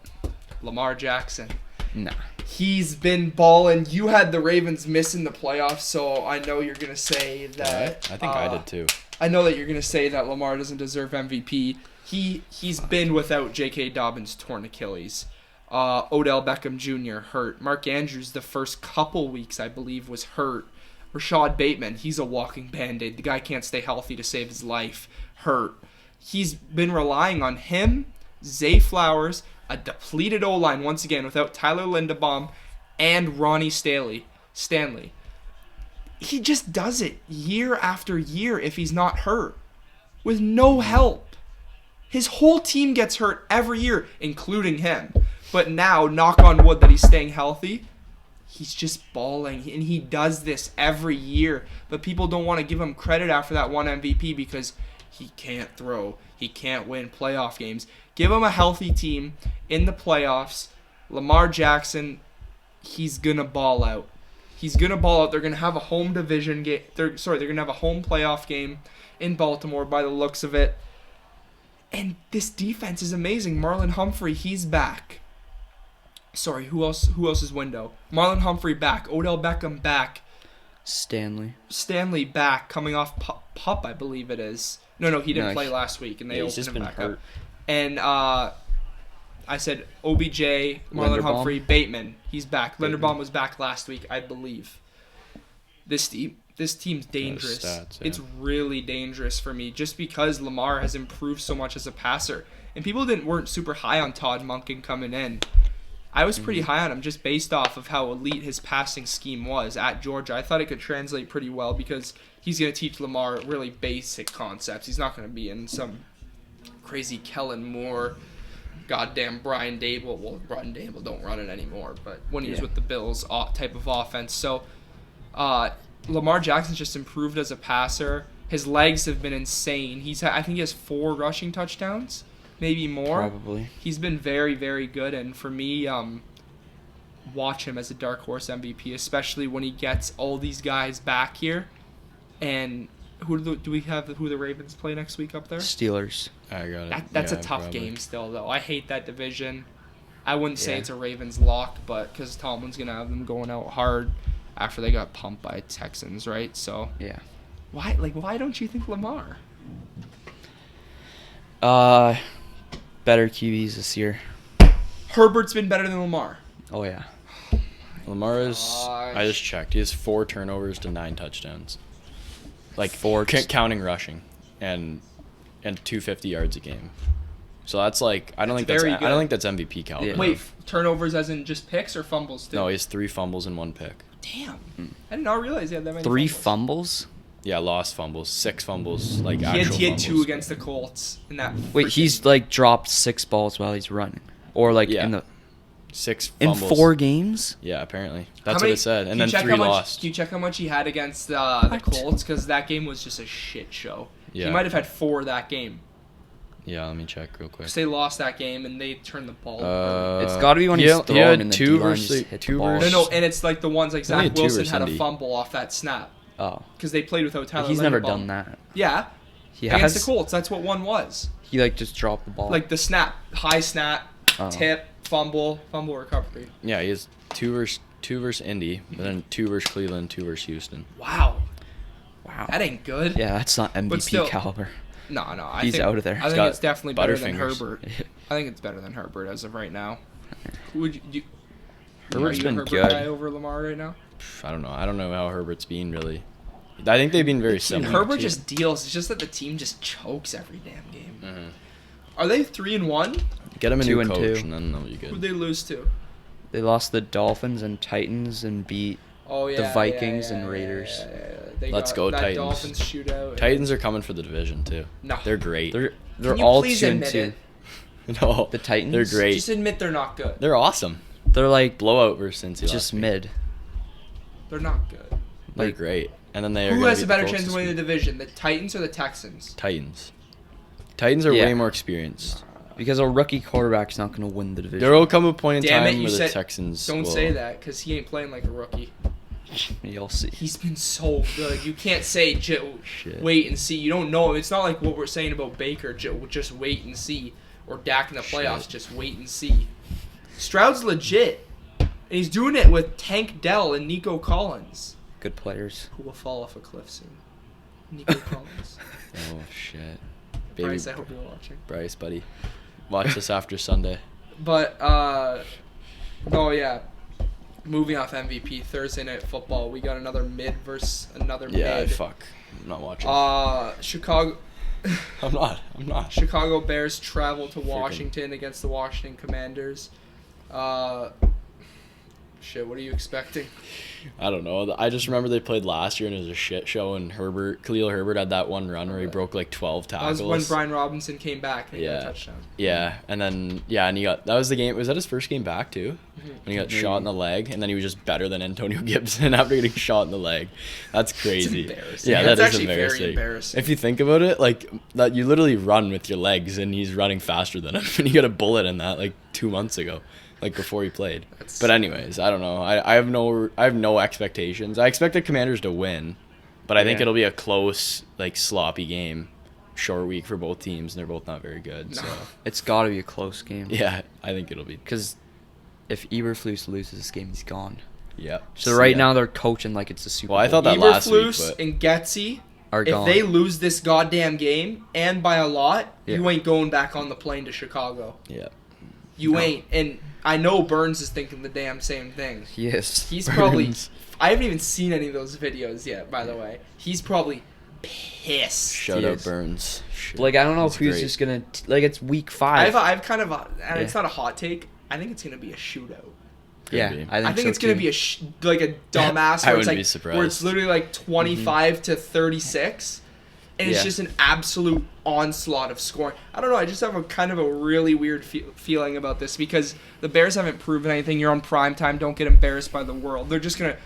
Lamar Jackson. Nah. He's been balling. You had the Ravens missing the playoffs, so I know you're going to say that... I think I did too. I know that you're going to say that Lamar doesn't deserve MVP. He's been without J.K. Dobbins' torn Achilles. Odell Beckham Jr. hurt. Mark Andrews, the first couple weeks, I believe, was hurt. Rashad Bateman, he's a walking Band-Aid. The guy can't stay healthy to save his life. Hurt. He's been relying on him, Zay Flowers, a depleted O-line once again without Tyler Linderbaum and Ronnie Stanley. He just does it year after year if he's not hurt, with no help. His whole team gets hurt every year, including him. But now, knock on wood that he's staying healthy, he's just balling. And he does this every year. But people don't want to give him credit after that one MVP because he can't throw. He can't win playoff games. Give him a healthy team in the playoffs. Lamar Jackson, he's going to ball out. He's going to ball out. They're going to have a home division game. They're going to have a home playoff game in Baltimore by the looks of it. And this defense is amazing. Marlon Humphrey, he's back. Sorry, who else is window? Marlon Humphrey back. Odell Beckham back. Stanley back, coming off pup, I believe it is. No, he didn't play last week, and they opened him back up. And I said OBJ, Marlon Humphrey, Bateman. He's back. Linderbaum was back last week, I believe. This team's dangerous. Stats, yeah. It's really dangerous for me just because Lamar has improved so much as a passer. And people weren't super high on Todd Monken coming in. I was pretty high on him just based off of how elite his passing scheme was at Georgia. I thought it could translate pretty well because he's going to teach Lamar really basic concepts. He's not going to be in some crazy Kellen Moore, goddamn Brian Dable. Well, Brian Dable don't run it anymore, but when he was with the Bills type of offense. So Lamar Jackson's just improved as a passer. His legs have been insane. I think he has 4 rushing touchdowns. Maybe more. Probably. He's been very, very good, and for me, watch him as a dark horse MVP, especially when he gets all these guys back here. And who the Ravens play next week up there? Steelers. I got it. That's a tough game still, though. I hate that division. I wouldn't say it's a Ravens lock, but because Tomlin's gonna have them going out hard after they got pumped by Texans, right? So yeah. Why don't you think Lamar? Better QBs this year. Herbert's been better than Lamar. Oh, yeah. Lamar I just checked. He has 4 turnovers to 9 touchdowns. Like 4 counting rushing and 250 yards a game. So that's like I don't think that's MVP caliber. Yeah. Wait, turnovers as in just picks or fumbles too? No, he has 3 fumbles and 1 pick. Damn. I did not realize he had that many 3 fumbles? Yeah, lost fumbles, 6 fumbles, like he actual had fumbles. 2 against the Colts in that. Wait, he's dropped 6 balls while he's running, or in the 6 fumbles. in 4 games. Yeah, apparently that's what it said, and then 3 lost. Can you check how much he had against the Colts? Because that game was just a shit show. Yeah. He might have had 4 that game. Yeah, let me check real quick. Because they lost that game and they turned the ball over. It's got to be when he's throwing in the D-line just hit the ball. No, and it's like the ones like Zach Wilson had a fumble off that snap. Oh. Because they played without Tyler He's Linderbaum. never done that. Yeah. Against the Colts, that's what one was. He just dropped the ball. Like the snap, high snap, tip, fumble recovery. Yeah, he has 2 versus Indy, but then 2 versus Cleveland, 2 versus Houston. Wow. That ain't good. Yeah, that's not MVP caliber. No. He's out of there. I think it's definitely better than Herbert. I think it's better than Herbert as of right now. Who would you? Herbert's been Herbert good. Guy over Lamar right now? I don't know. I don't know how Herbert's been really. I think they've been very similar. Herbert just deals. It's just that the team just chokes every damn game. Mm-hmm. Are they 3-1? Get them a new coach, and then they'll be good. Who'd they lose to? They lost the Dolphins and Titans and beat the Vikings and Raiders. Let's go, Titans. Dolphins shootout. Titans are coming for the division too. No, they're great. They're all 2-2. No, the Titans. They're great. Just admit they're not good. They're awesome. They're like blowout versus Cincy. Just mid. They're not good. They're great. And then who has a better chance of winning the division, the Titans or the Texans? Titans. Titans are way more experienced. Because a rookie quarterback's not going to win the division. There will come a point in time where the Texans don't say that, because he ain't playing like a rookie. You'll see. He's been so good. You can't say, wait and see. You don't know. It's not like what we're saying about Baker, just wait and see. Or Dak in the playoffs, just wait and see. Stroud's legit. And he's doing it with Tank Dell and Nico Collins. Good players. Who will fall off a cliff soon. Nico Collins. Oh, shit. Bryce, I hope you're watching. Bryce, buddy. Watch this after Sunday. But, moving off MVP, Thursday Night Football, we got another mid versus another mid. Yeah, fuck. I'm not watching. Chicago... I'm not. Chicago Bears travel to Washington against the Washington Commanders. Shit, what are you expecting? I don't know. I just remember they played last year and it was a shit show, and Khalil Herbert had that one run where he broke like 12 tackles. That was when Brian Robinson came back and he got a touchdown. Yeah, and then and that was the game. Was that his first game back too? Mm-hmm. When he got shot in the leg, and then he was just better than Antonio Gibson after getting shot in the leg. That's crazy. It's embarrassing. Yeah, that's that is actually embarrassing. Very embarrassing. If you think about it, like that, you literally run with your legs, and he's running faster than him, and he got a bullet in that like 2 months ago. Like before he played. But anyways, I don't know. I have no expectations. I expect the Commanders to win, but I think it'll be a close, like sloppy game. Short week for both teams, and they're both not very good. No. So it's got to be a close game. Yeah, I think it'll be. Because if Eberflus loses this game, he's gone. Yeah. So right now they're coaching like it's the Super Bowl. Well, I thought that last week, but and Getsy are gone. If they lose this goddamn game, and by a lot, you ain't going back on the plane to Chicago. Yeah. You ain't. And I know Burns is thinking the damn same thing. Yes. He's probably... I haven't even seen any of those videos yet, by the way. He's probably pissed. Shout out Burns. Shit. Like, I don't know if he's just going to... Like, it's week 5. I've kind of... And it's not a hot take. I think it's going to be a shootout. Yeah, I think it's going to be like a dumbass I where it's wouldn't like be surprised. where it's literally like 25 to 36. And it's just an absolute onslaught of scoring. I don't know. I just have a kind of a really weird feeling about this because the Bears haven't proven anything. You're on prime time. Don't get embarrassed by the world. They're just going to...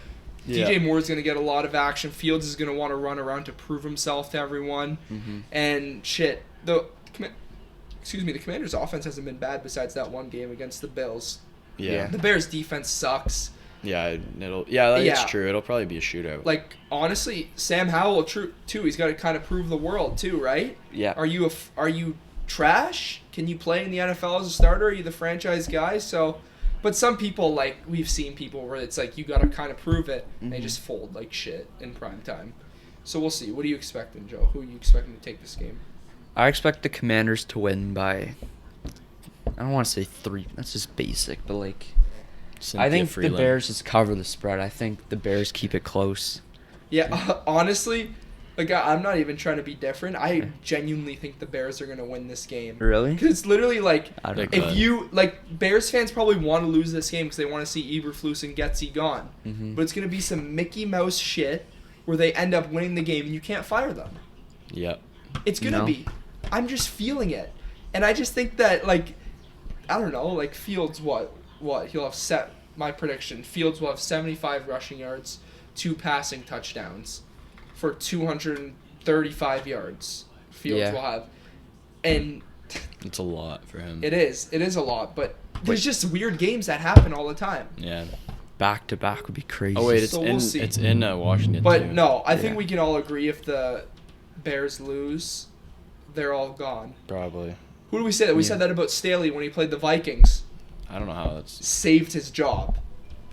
DJ Moore's going to get a lot of action. Fields is going to want to run around to prove himself to everyone. Mm-hmm. And shit. The Commanders' offense hasn't been bad besides that one game against the Bills. Yeah. The Bears' defense sucks. Yeah, it's true. It'll probably be a shootout. Like, honestly, Sam Howell, too, he's got to kind of prove the world, too, right? Yeah. Are you trash? Can you play in the NFL as a starter? Are you the franchise guy? So, but some people, like, we've seen people where it's like, you got to kind of prove it, and they just fold like shit in prime time. So we'll see. What are you expecting, Joe? Who are you expecting to take this game? I expect the Commanders to win by, I don't want to say 3. That's just basic, but like... I think the Bears just cover the spread. I think the Bears keep it close. Yeah, honestly, like I'm not even trying to be different. I genuinely think the Bears are going to win this game. Really? Because it's literally like, if you, like, Bears fans probably want to lose this game because they want to see Eberflus and Getsy gone. Mm-hmm. But it's going to be some Mickey Mouse shit where they end up winning the game and you can't fire them. Yeah. It's going to be. I'm just feeling it. And I just think that, like, I don't know, like, Fields, what? He'll have my prediction. Fields will have 75 rushing yards, 2 passing touchdowns for 235 yards. Fields will have. And it's a lot for him. It is a lot, but there's just weird games that happen all the time. Yeah. Back to back would be crazy. Oh wait, we'll see. It's in Washington but too. No, I think we can all agree if the Bears lose, they're all gone. Probably. Who do we say that? We said that about Staley when he played the Vikings. I don't know how that's... Saved his job.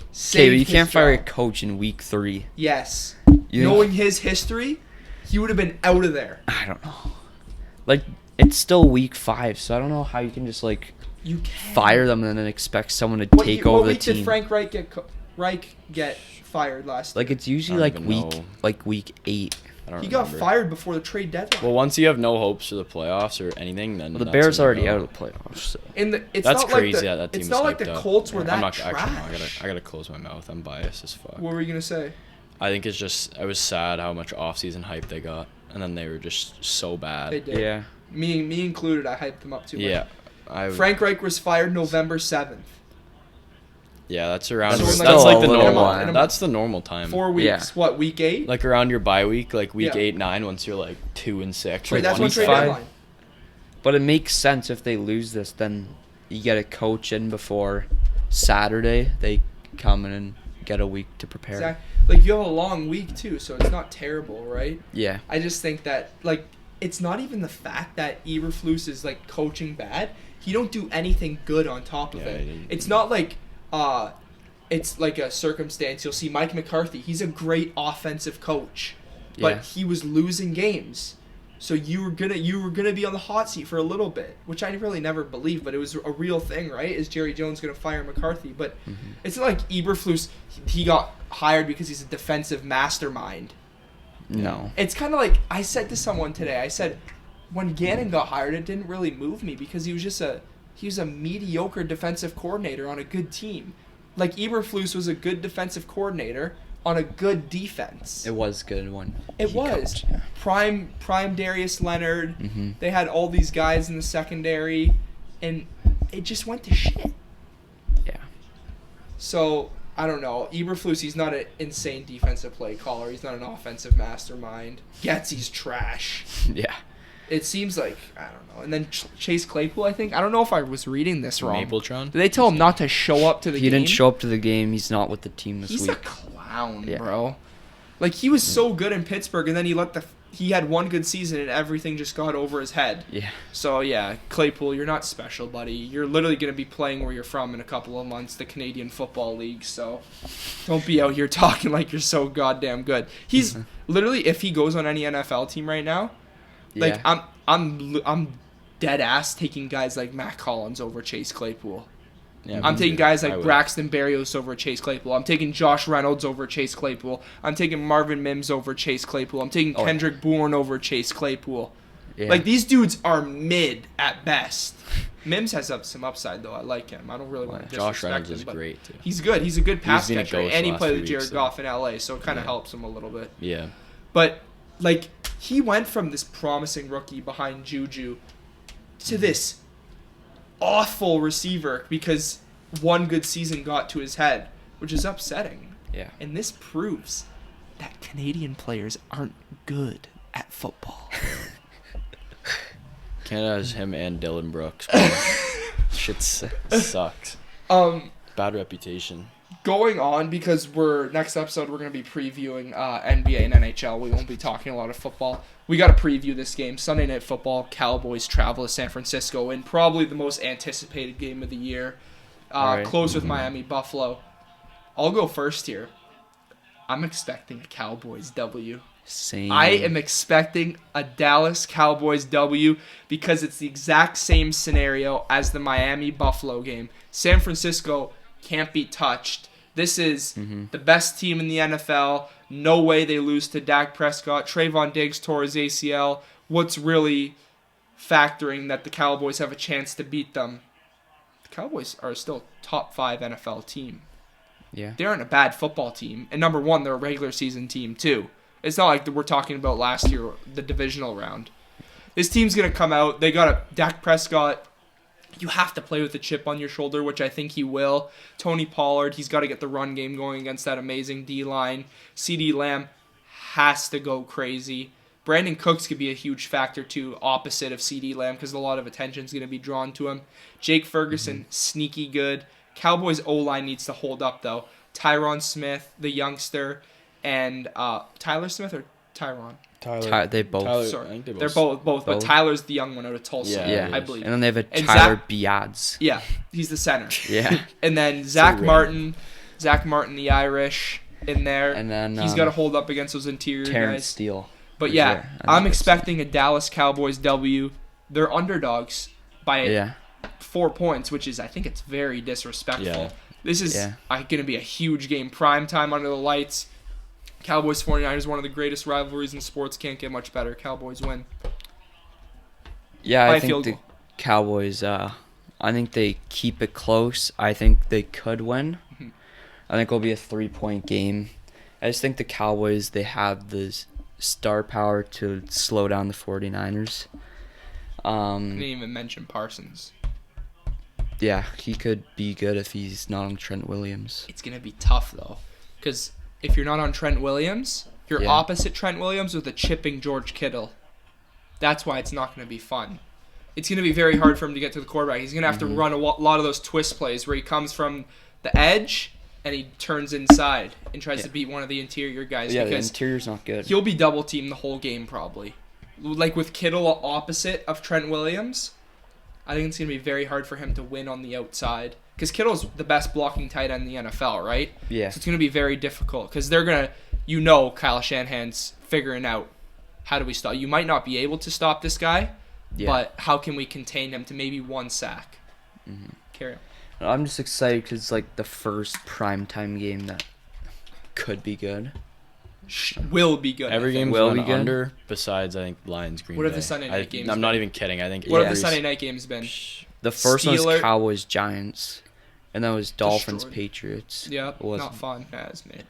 Okay, but you can't fire a coach in week 3. Yes. Knowing his history, he would have been out of there. I don't know. Like, it's still week 5, so I don't know how you can just, like, fire them and then expect someone to take over the team. What week did Frank Reich get fired last Like, it's usually, week 8. He got fired before the trade deadline. Well, once you have no hopes for the playoffs or anything, then the Bears are already out of the playoffs. So. That's crazy. That team it's not like the Colts were that trash. I gotta close my mouth. I'm biased as fuck. What were you gonna say? I think it's just I was sad how much off-season hype they got, and then they were just so bad. They did. Yeah. Me included. I hyped them up too much. Yeah. Frank Reich was fired November 7th. Yeah, that's around. That's like the normal. Time. That's the normal time. 4 weeks. Yeah. What, week 8? Like around your bye week, like week 8, 9. Once you're like 2-6. That's when trade deadline. But it makes sense if they lose this, then you get a coach in before Saturday. They come in and get a week to prepare. Exactly. Like, you have a long week too, so it's not terrible, right? Yeah. I just think that, like, it's not even the fact that Eberflus is like coaching bad. He don't do anything good on top of it. It's not like it's like a circumstance. You'll see Mike McCarthy. He's a great offensive coach, but he was losing games. So you were gonna be on the hot seat for a little bit, which I really never believed, but it was a real thing, right? Is Jerry Jones gonna fire McCarthy? But it's not like Eberflus, he got hired because he's a defensive mastermind. No. It's kind of like I said to someone today. I said when Gannon got hired, it didn't really move me because he was a mediocre defensive coordinator on a good team. Like Eberflus was a good defensive coordinator on a good defense. It was good when it was coached, yeah. Prime Darius Leonard. They had all these guys in the secondary, and it just went to shit. Yeah. So I don't know. Eberflus, he's not an insane defensive play caller. He's not an offensive mastermind. Getsy's trash. Yeah. It seems like, I don't know. And then Chase Claypool, I think. I don't know if I was reading this wrong. Mapletron? Did they tell him not to show up to the game? He didn't show up to the game. He's not with the team this week. He's a clown, bro. Like, he was so good in Pittsburgh, and then he had one good season, and everything just got over his head. Yeah. So, yeah, Claypool, you're not special, buddy. You're literally going to be playing where you're from in a couple of months, the Canadian Football League, so don't be out here talking like you're so goddamn good. He's literally, if he goes on any NFL team right now, like, I'm dead ass taking guys like Matt Collins over Chase Claypool. Yeah, I'm taking guys like Braxton Berrios over Chase Claypool. I'm taking Josh Reynolds over Chase Claypool. I'm taking Marvin Mims over Chase Claypool. I'm taking Kendrick Bourne over Chase Claypool. Yeah. Like, these dudes are mid at best. Mims has some upside, though. I like him. I don't really want to disrespect Josh Reynolds him, is great, too. He's good. He's a good pass catcher. And he played with Jared weeks, Goff in L.A., so it kind of helps him a little bit. Yeah. But, like, he went from this promising rookie behind Juju to this awful receiver because one good season got to his head, which is upsetting. Yeah. And this proves that Canadian players aren't good at football. Canada has him and Dylan Brooks. Shit sucks. Bad reputation. Going on, because next episode we're going to be previewing NBA and NHL. We won't be talking a lot of football. We got to preview this game. Sunday Night Football, Cowboys travel to San Francisco in probably the most anticipated game of the year. Close with Miami, Buffalo. I'll go first here. I'm expecting a Cowboys W. Same. I am expecting a Dallas Cowboys W because it's the exact same scenario as the Miami-Buffalo game. San Francisco can't be touched. This is the best team in the NFL. No way they lose to Dak Prescott. Trayvon Diggs tore his ACL. What's really factoring that the Cowboys have a chance to beat them? The Cowboys are still top 5 NFL team. Yeah. They aren't a bad football team. And number one, they're a regular season team too. It's not like we're talking about last year, the divisional round. This team's going to come out. They got a Dak Prescott. You have to play with a chip on your shoulder, which I think he will. Tony Pollard, he's got to get the run game going against that amazing D-line. CeeDee Lamb has to go crazy. Brandon Cooks could be a huge factor, too, opposite of CeeDee Lamb, because a lot of attention is going to be drawn to him. Jake Ferguson, sneaky good. Cowboys O-line needs to hold up, though. Tyron Smith, the youngster, and Tyler Smith or Tyron? They both. Tyler, Sorry, I think they're both. But Tyler's the young one out of Tulsa, Yeah. I believe. And then they have Tyler Biadasz. Yeah, he's the center. Yeah. And then Zach Martin, the Irish, in there. And then he's got to hold up against those interior Terrence guys. Steele. But yeah, I'm expecting a Dallas Cowboys W. They're underdogs by 4 points, which is, I think it's very disrespectful. Yeah. This is going to be a huge game. Prime time under the lights. Cowboys 49ers, one of the greatest rivalries in sports. Can't get much better. Cowboys win. Yeah, I think the Cowboys, I think they keep it close. I think they could win. I think it'll be a 3-point game. I just think the Cowboys, they have the star power to slow down the 49ers. I didn't even mention Parsons. Yeah, he could be good if he's not on Trent Williams. It's going to be tough, though, because if you're not on Trent Williams, you're opposite Trent Williams with a chipping George Kittle. That's why it's not going to be fun. It's going to be very hard for him to get to the quarterback. He's going to have to run a lot of those twist plays where he comes from the edge and he turns inside and tries to beat one of the interior guys. Yeah, because the interior's not good. He'll be double-teamed the whole game probably. Like with Kittle opposite of Trent Williams, I think it's going to be very hard for him to win on the outside. Because Kittle's the best blocking tight end in the NFL, right? Yeah. So it's going to be very difficult. Because they're going to, Kyle Shanahan's figuring out how do we stop. You might not be able to stop this guy, but how can we contain him to maybe 1 sack? Mm-hmm. Carry on. I'm just excited because it's like the first primetime game that could be good. Will be good. Every game will will be be good. under besides I think Lions Green What Bay. have the Sunday night games I'm not been? even kidding. I think What have the every- Sunday night games been? The first one was Steeler- Cowboys Giants, and that was Dolphins Destroyed. Patriots. Yep, It wasn't. not fun as mid.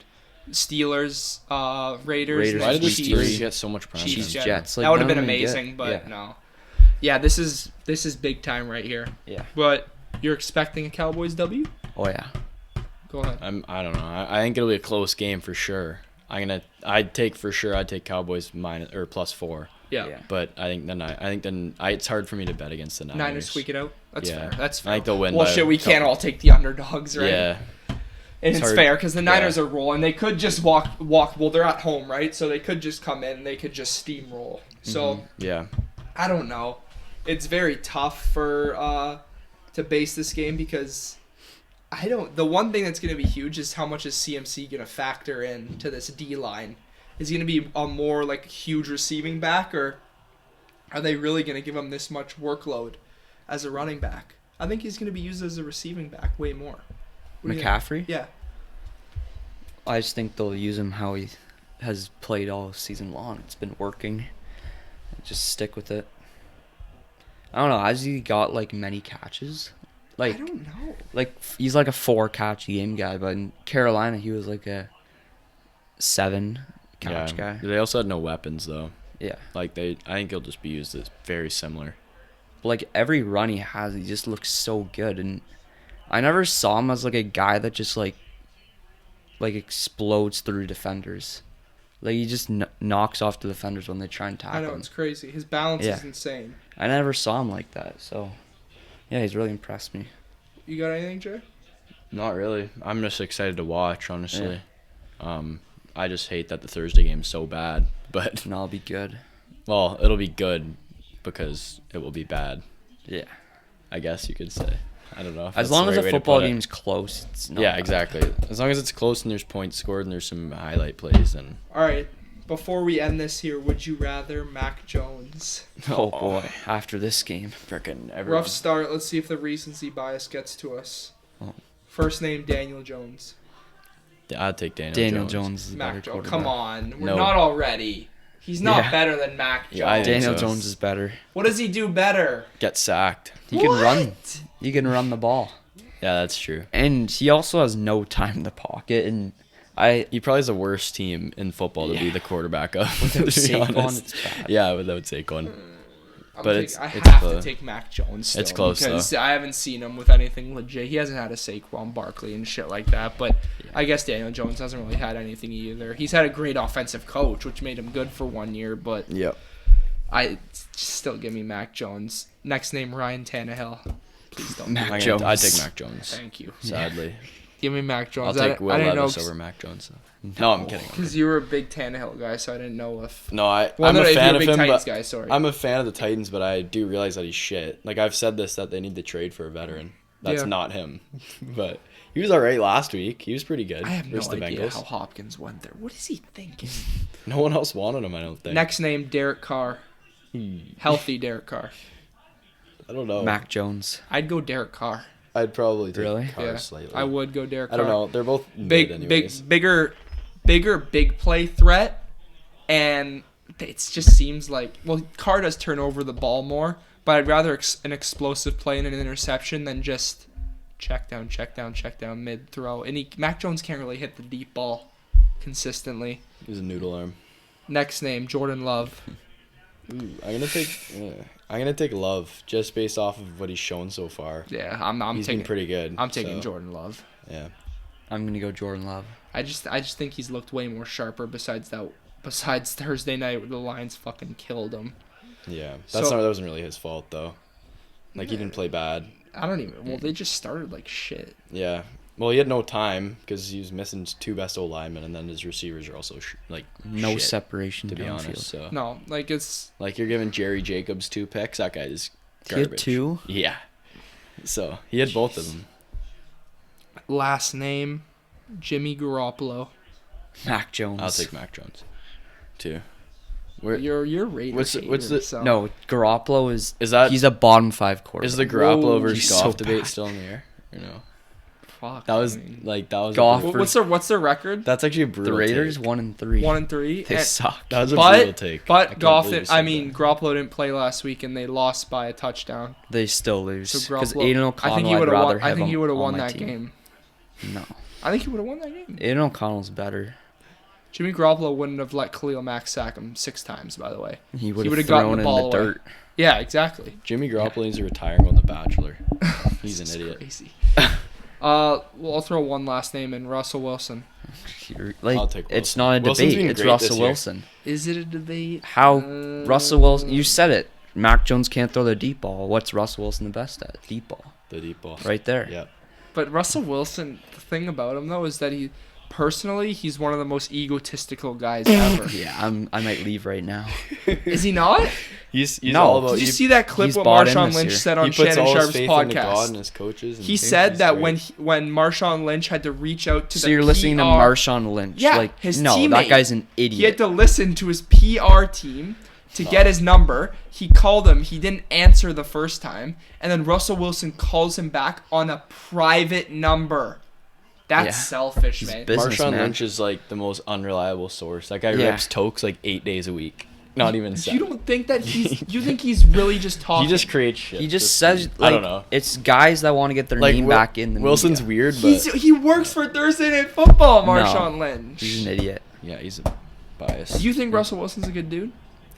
Steelers, Raiders. Raiders, and Why then did the Chiefs. Steelers get so much prime Chiefs, time? Jets. that would have none been of them get- amazing, but yeah. no. Yeah, this is big time right here. Yeah. But you're expecting a Cowboys W? Oh yeah. Go ahead. I don't know. I think it'll be a close game for sure. I'd take Cowboys +4. Yeah. But it's hard for me to bet against the Niners. Niners squeak it out. That's Yeah. fair. That's fair. I think they'll win. Well, by shit, a we can't couple. all take the underdogs, right? Yeah. And it's hard. fair because the Niners Yeah. are rolling. They could just walk. Well, they're at home, right? So they could just come in and they could just steamroll. So Yeah. I don't know. It's very tough for to base this game because the one thing that's going to be huge is how much is CMC going to factor in to this D line. Is he going to be a more like huge receiving back, or are they really going to give him this much workload as a running back? I think he's going to be used as a receiving back way more. What do you think? McCaffrey? Yeah. I just think they'll use him how he has played all season long. It's been working. Just stick with it. I don't know. Has he got like many catches? Like I don't know. like he's like a 4-catch game guy, but in Carolina he was like a 7-catch guy. They also had no weapons though. Yeah. I think he'll just be used as very similar. But like every run he has, he just looks so good, and I never saw him as like a guy that just like explodes through defenders. Like he just knocks off the defenders when they try and tackle I know, him. it's crazy. His balance Yeah. is insane. I never saw him like that, so yeah, he's really impressed me. You got anything, Jay? Not really. I'm just excited to watch, honestly. I just hate that the Thursday game's so bad. But And I'll be good. well, it'll be good because it will be bad, Yeah. I guess you could say. I don't know. If As that's long the as right the way to football put it. game's close, it's not Yeah, bad. exactly. As long as it's close and there's points scored and there's some highlight plays, then All right. Before we end this here, would you rather Mac Jones? Oh boy, after this game. frickin' Rough start. Let's see if the recency bias gets to us. Oh. First name, Daniel Jones. I'd take Daniel Daniel Jones. Jones is a better Mac Jones. quarterback. Come on. We're No. not already. He's not Yeah. better than Mac Jones. Yeah, I think Daniel so. Jones is better. What does he do better? Get sacked. He can run. He can run the ball. Yeah, that's true. And he also has no time in the pocket, and He probably has the worst team in football to be the quarterback of. without to be Saquon, honest. it's bad. Yeah, without Saquon. But I it's have to close. take Mac Jones still It's close, because I haven't seen him with anything legit. He hasn't had a Saquon Barkley and shit like that, but I guess Daniel Jones hasn't really had anything either. He's had a great offensive coach, which made him good for 1 year, but Yep. I still give me Mac Jones. Next name, Ryan Tannehill. Please don't. Mac I'd Jones. take Mac Jones. Thank you. Sadly, Give me Mac I'll Jones. take Will I didn't know Levis over Mac Jones. No, I'm kidding. because you were a big Tannehill guy, so I didn't know if. No, I'm no, a if fan you're of big him, Titans but guy. Sorry. I'm a fan of the Titans, but I do realize that he's shit. Like I've said this, that they need to trade for a veteran. That's Yeah. not him. But he was all right last week. He was pretty good I have no versus the idea Bengals. how Hopkins went there. What is he thinking? No one else wanted him, I don't think. Next name, Derek Carr. Healthy Derek Carr. I don't know. Mac Jones. I'd go Derek Carr. I'd probably take Really? Carr Yeah, slightly. I would go Derek Carr. I don't know. They're both Big, mid anyways. bigger, big play threat, and it just seems like Carr does turn over the ball more, but I'd rather an explosive play and an interception than just check down mid throw. And Mac Jones can't really hit the deep ball consistently. He's a noodle arm. Next name, Jordan Love. Ooh, I'm gonna take Love just based off of what he's shown so far. Yeah, I'm He's taking been pretty good. I'm taking so, Jordan Love. Yeah. I'm gonna go Jordan Love. I just think he's looked way more sharper besides Thursday night where the Lions fucking killed him. Yeah. So- That wasn't really his fault though. Like he didn't play bad. I don't even. Well, they just started like shit. Yeah. Well, he had no time because he was missing his two best old linemen, and then his receivers are also No shit, separation to be downfield. honest. So No, like it's like you're giving Jerry Jacobs 2 picks. That guy is He had garbage. 2? Yeah. So he had both of them. Last name, Jimmy Garoppolo. Mac Jones. I'll take Mac Jones, too. Where You're Raiders. what's the- so. No, Garoppolo is that? he's a bottom 5 quarterback. Is the Garoppolo Whoa, versus he's Goff so debate bad. still in the air? Or no? Fuck. That was I mean, Goff. what's their record? That's actually a the brutal Raiders take. 1-3. 1-3. They suck. That was a brutal take. I But can't Goff, believe you I said mean, that. Garoppolo didn't play last week, and they lost by a touchdown. They still lose So because Garoppolo, Aiden O'Connell. I'd rather have I think he him would have on won my that team. game. No, I think he would have won that game. Aiden O'Connell's better. Jimmy Garoppolo wouldn't have let Khalil Mack sack him 6 times, by the way. He would would've have gotten thrown the in ball the away. dirt. Yeah, exactly. Jimmy Garoppolo needs to retire and go on The Bachelor. He's an This is idiot. Crazy. Well, I'll throw one last name in, Russell Wilson. Like, I'll take it's Wilson. not a Wilson's debate. been It's great Russell this year. Wilson. Is it a debate? How Russell Wilson? You said it. Mac Jones can't throw the deep ball. What's Russell Wilson the best at? Deep ball. The deep ball. Right there. Yeah. But Russell Wilson, the thing about him though is that he's one of the most egotistical guys ever. Yeah, I might leave right now. Is he not? He's No. all about. Did you see that clip he's what bought in Marshawn this Lynch year. said He on puts Shannon all his Sharp's faith into God podcast? and his coaches. And He said that great. when Marshawn Lynch had to reach out to So the you're listening to PR Marshawn Lynch? Yeah, like, his no, teammate. that guy's an He had idiot. to listen to his PR team to get his number. He called him. He didn't answer the first time. And then Russell Wilson calls him back on a private number. That's Yeah. selfish, He's man. business. Marshawn man. Lynch is like the most unreliable source. That guy Yeah. rips tokes like 8 days a week. Not even You 7. don't think that you think he's really just talking? He just creates shit. He just says, I like, don't know. it's guys that want to get their Like name back in the Wilson's media. weird, but He works for Thursday Night Football, No. Marshawn Lynch. He's an idiot. yeah, he's biased. Do you think Russell Wilson's a good dude?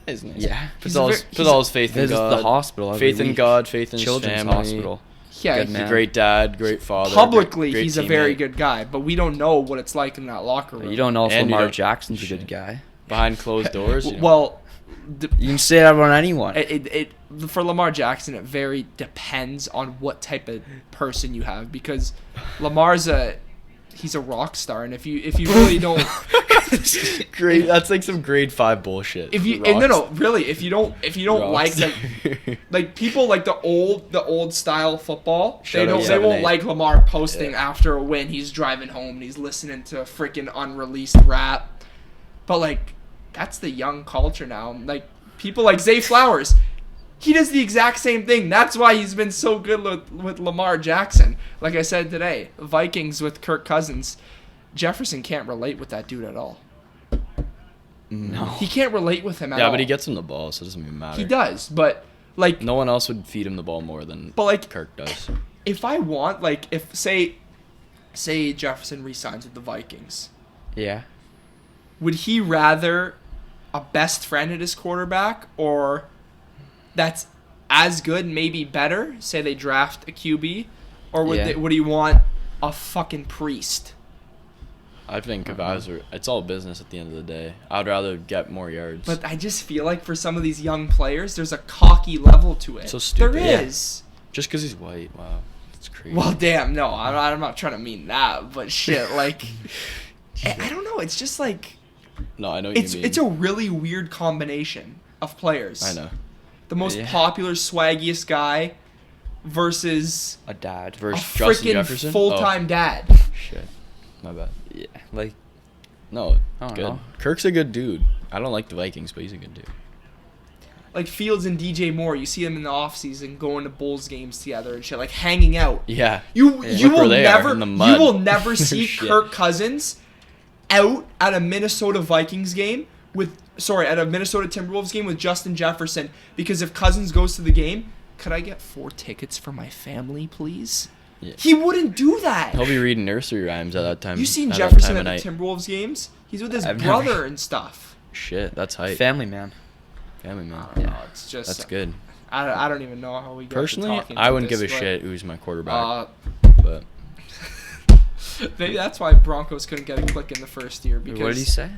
He's nice. Yeah. Puts He's a all ver- his, he's puts a- all his faith in Visits God. the hospital every Faith in week. God, faith in his Children's family. hospital. Yeah, Good he- man. Great dad, great father. publicly great he's a very teammate. good guy, but we don't know what it's like in that locker room. You don't know if And you Lamar don't- Jackson's a Shit. good guy. Behind closed doors. You know. Well, You can say that about anyone. it for Lamar Jackson, it very depends on what type of person you have because Lamar's he's a rock star, and if you really don't Great. That's like some grade 5 bullshit. if you Rocks. no really if you don't like Rocks. like people like the old style football, Shut up, they won't 7-8. like Lamar posting Yeah. after a win. He's driving home and he's listening to freaking unreleased rap. But like that's the young culture now. Like people like Zay Flowers, he does the exact same thing. That's why he's been so good with Lamar Jackson. Like I said today, Vikings with Kirk Cousins. Jefferson can't relate with that dude at all. No. He can't relate with him at all. Yeah, but he gets him the ball, so it doesn't even matter. He does, but like No one else would feed him the ball more than But like Kirk does. if I want like if say Jefferson resigns with the Vikings, Yeah. would he rather a best friend at his quarterback or that's as good, maybe better? Say they draft a QB, or would he want a fucking priest? I think if I was, it's all business at the end of the day. I'd rather get more yards. But I just feel like for some of these young players, there's a cocky level to it. So stupid. There Yeah. is. Just because he's white, wow, that's crazy. Well, damn, no, I'm not trying to mean that, but shit, like, I don't know. It's just like No, I know what you mean. it's a really weird combination of players. I know. The most Yeah. popular, swaggiest guy versus A dad. a Versus Justin freaking Jefferson. full-time dad. Oh, shit. My bad. Yeah. Like, No, I don't good. know. Kirk's a good dude. I don't like the Vikings, but he's a good dude. Like Fields and DJ Moore, you see them in the offseason going to Bulls games together and shit, like hanging out. Yeah. You Look will where they are, never in the mud. you will never see Shit. Kirk Cousins out at a Minnesota Vikings game at a Minnesota Timberwolves game with Justin Jefferson, because if Cousins goes to the game, could I get 4 tickets for my family, please? Yeah. He wouldn't do that. He'll be reading nursery rhymes at that time. You seen at that Jefferson time at of the night. Timberwolves games? He's with his I've brother never- and stuff. Shit, that's hype. family man. Family man. I don't know. It's just That's good. I don't even know how we got to Personally, talking I about wouldn't this, give a but, shit who's my quarterback. Uh, but maybe that's why Broncos couldn't get a click in the first year, because What did he say?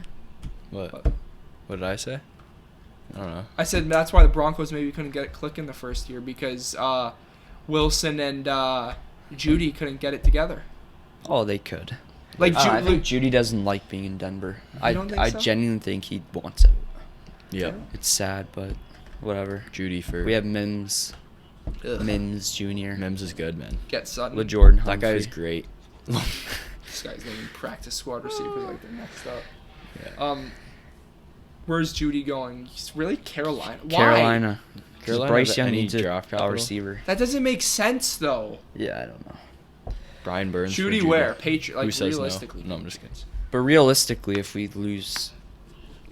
what? What did I say? I don't know. I said that's why the Broncos maybe couldn't get a click in the first year, because Wilson and Judy couldn't get it together. Oh, they could. Like I think Judy doesn't like being in Denver. I don't think so? genuinely think he wants it. Yep. It's sad, but whatever. Judy for. We have Mims. Ugh. Mims Jr. Mims is good, man. Get Sutton. LeJordan That guy Humphrey. is great. This guy's naming practice squad receivers like they're next up. Yeah. Where's Judy going? He's really Carolina. Why? Carolina. 'Cause Carolina Bryce have Young any needs draft a capital? receiver. That doesn't make sense though. Yeah, I don't know. Brian Burns. for Judy where? Patriot. Who Like says realistically. no? No, I'm just kidding. But realistically, if we lose,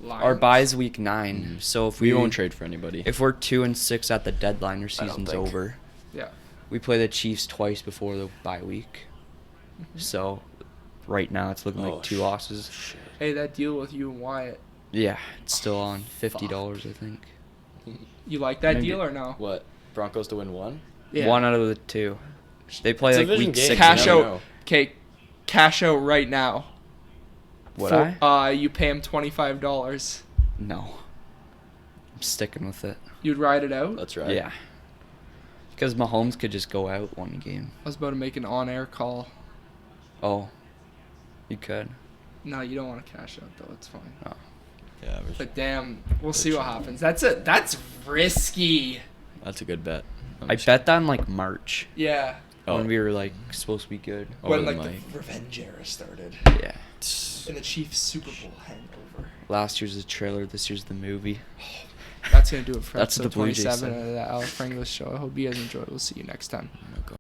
our Lions? bye's week 9. So if We won't trade for anybody. If we're 2-6 at the deadline, our I don't season's think. over. Yeah. We play the Chiefs twice before the bye week. So right now it's looking Oh, like 2 losses. Shit. Hey, that deal with you and Wyatt. Yeah, it's still on $50, I think. You like that Maybe. deal or no? What? Broncos to win one? Yeah. 1 out of the 2. They play It's a like division week game, 6. Cash you never out. know. Okay, cash out right now. Would For- I? You pay him $25. No. I'm sticking with it. You'd ride it out. That's right. Yeah. Because Mahomes could just go out one game. I was about to make an on-air call. Oh. You could. No, you don't want to cash out though. It's fine. Yeah. But damn, we'll see what happens. That's risky. That's a good bet. I bet that in like March. Yeah. Oh. When we were like supposed to be good. Over When the like mic. the revenge era started. Yeah. And the Chiefs Super Bowl hangover. Last year's the trailer, this year's the movie. That's gonna do it for That's episode the Blue Jays 27 said. of the Alec Frengos show. I hope you guys enjoyed. We'll see you next time. Oh my God.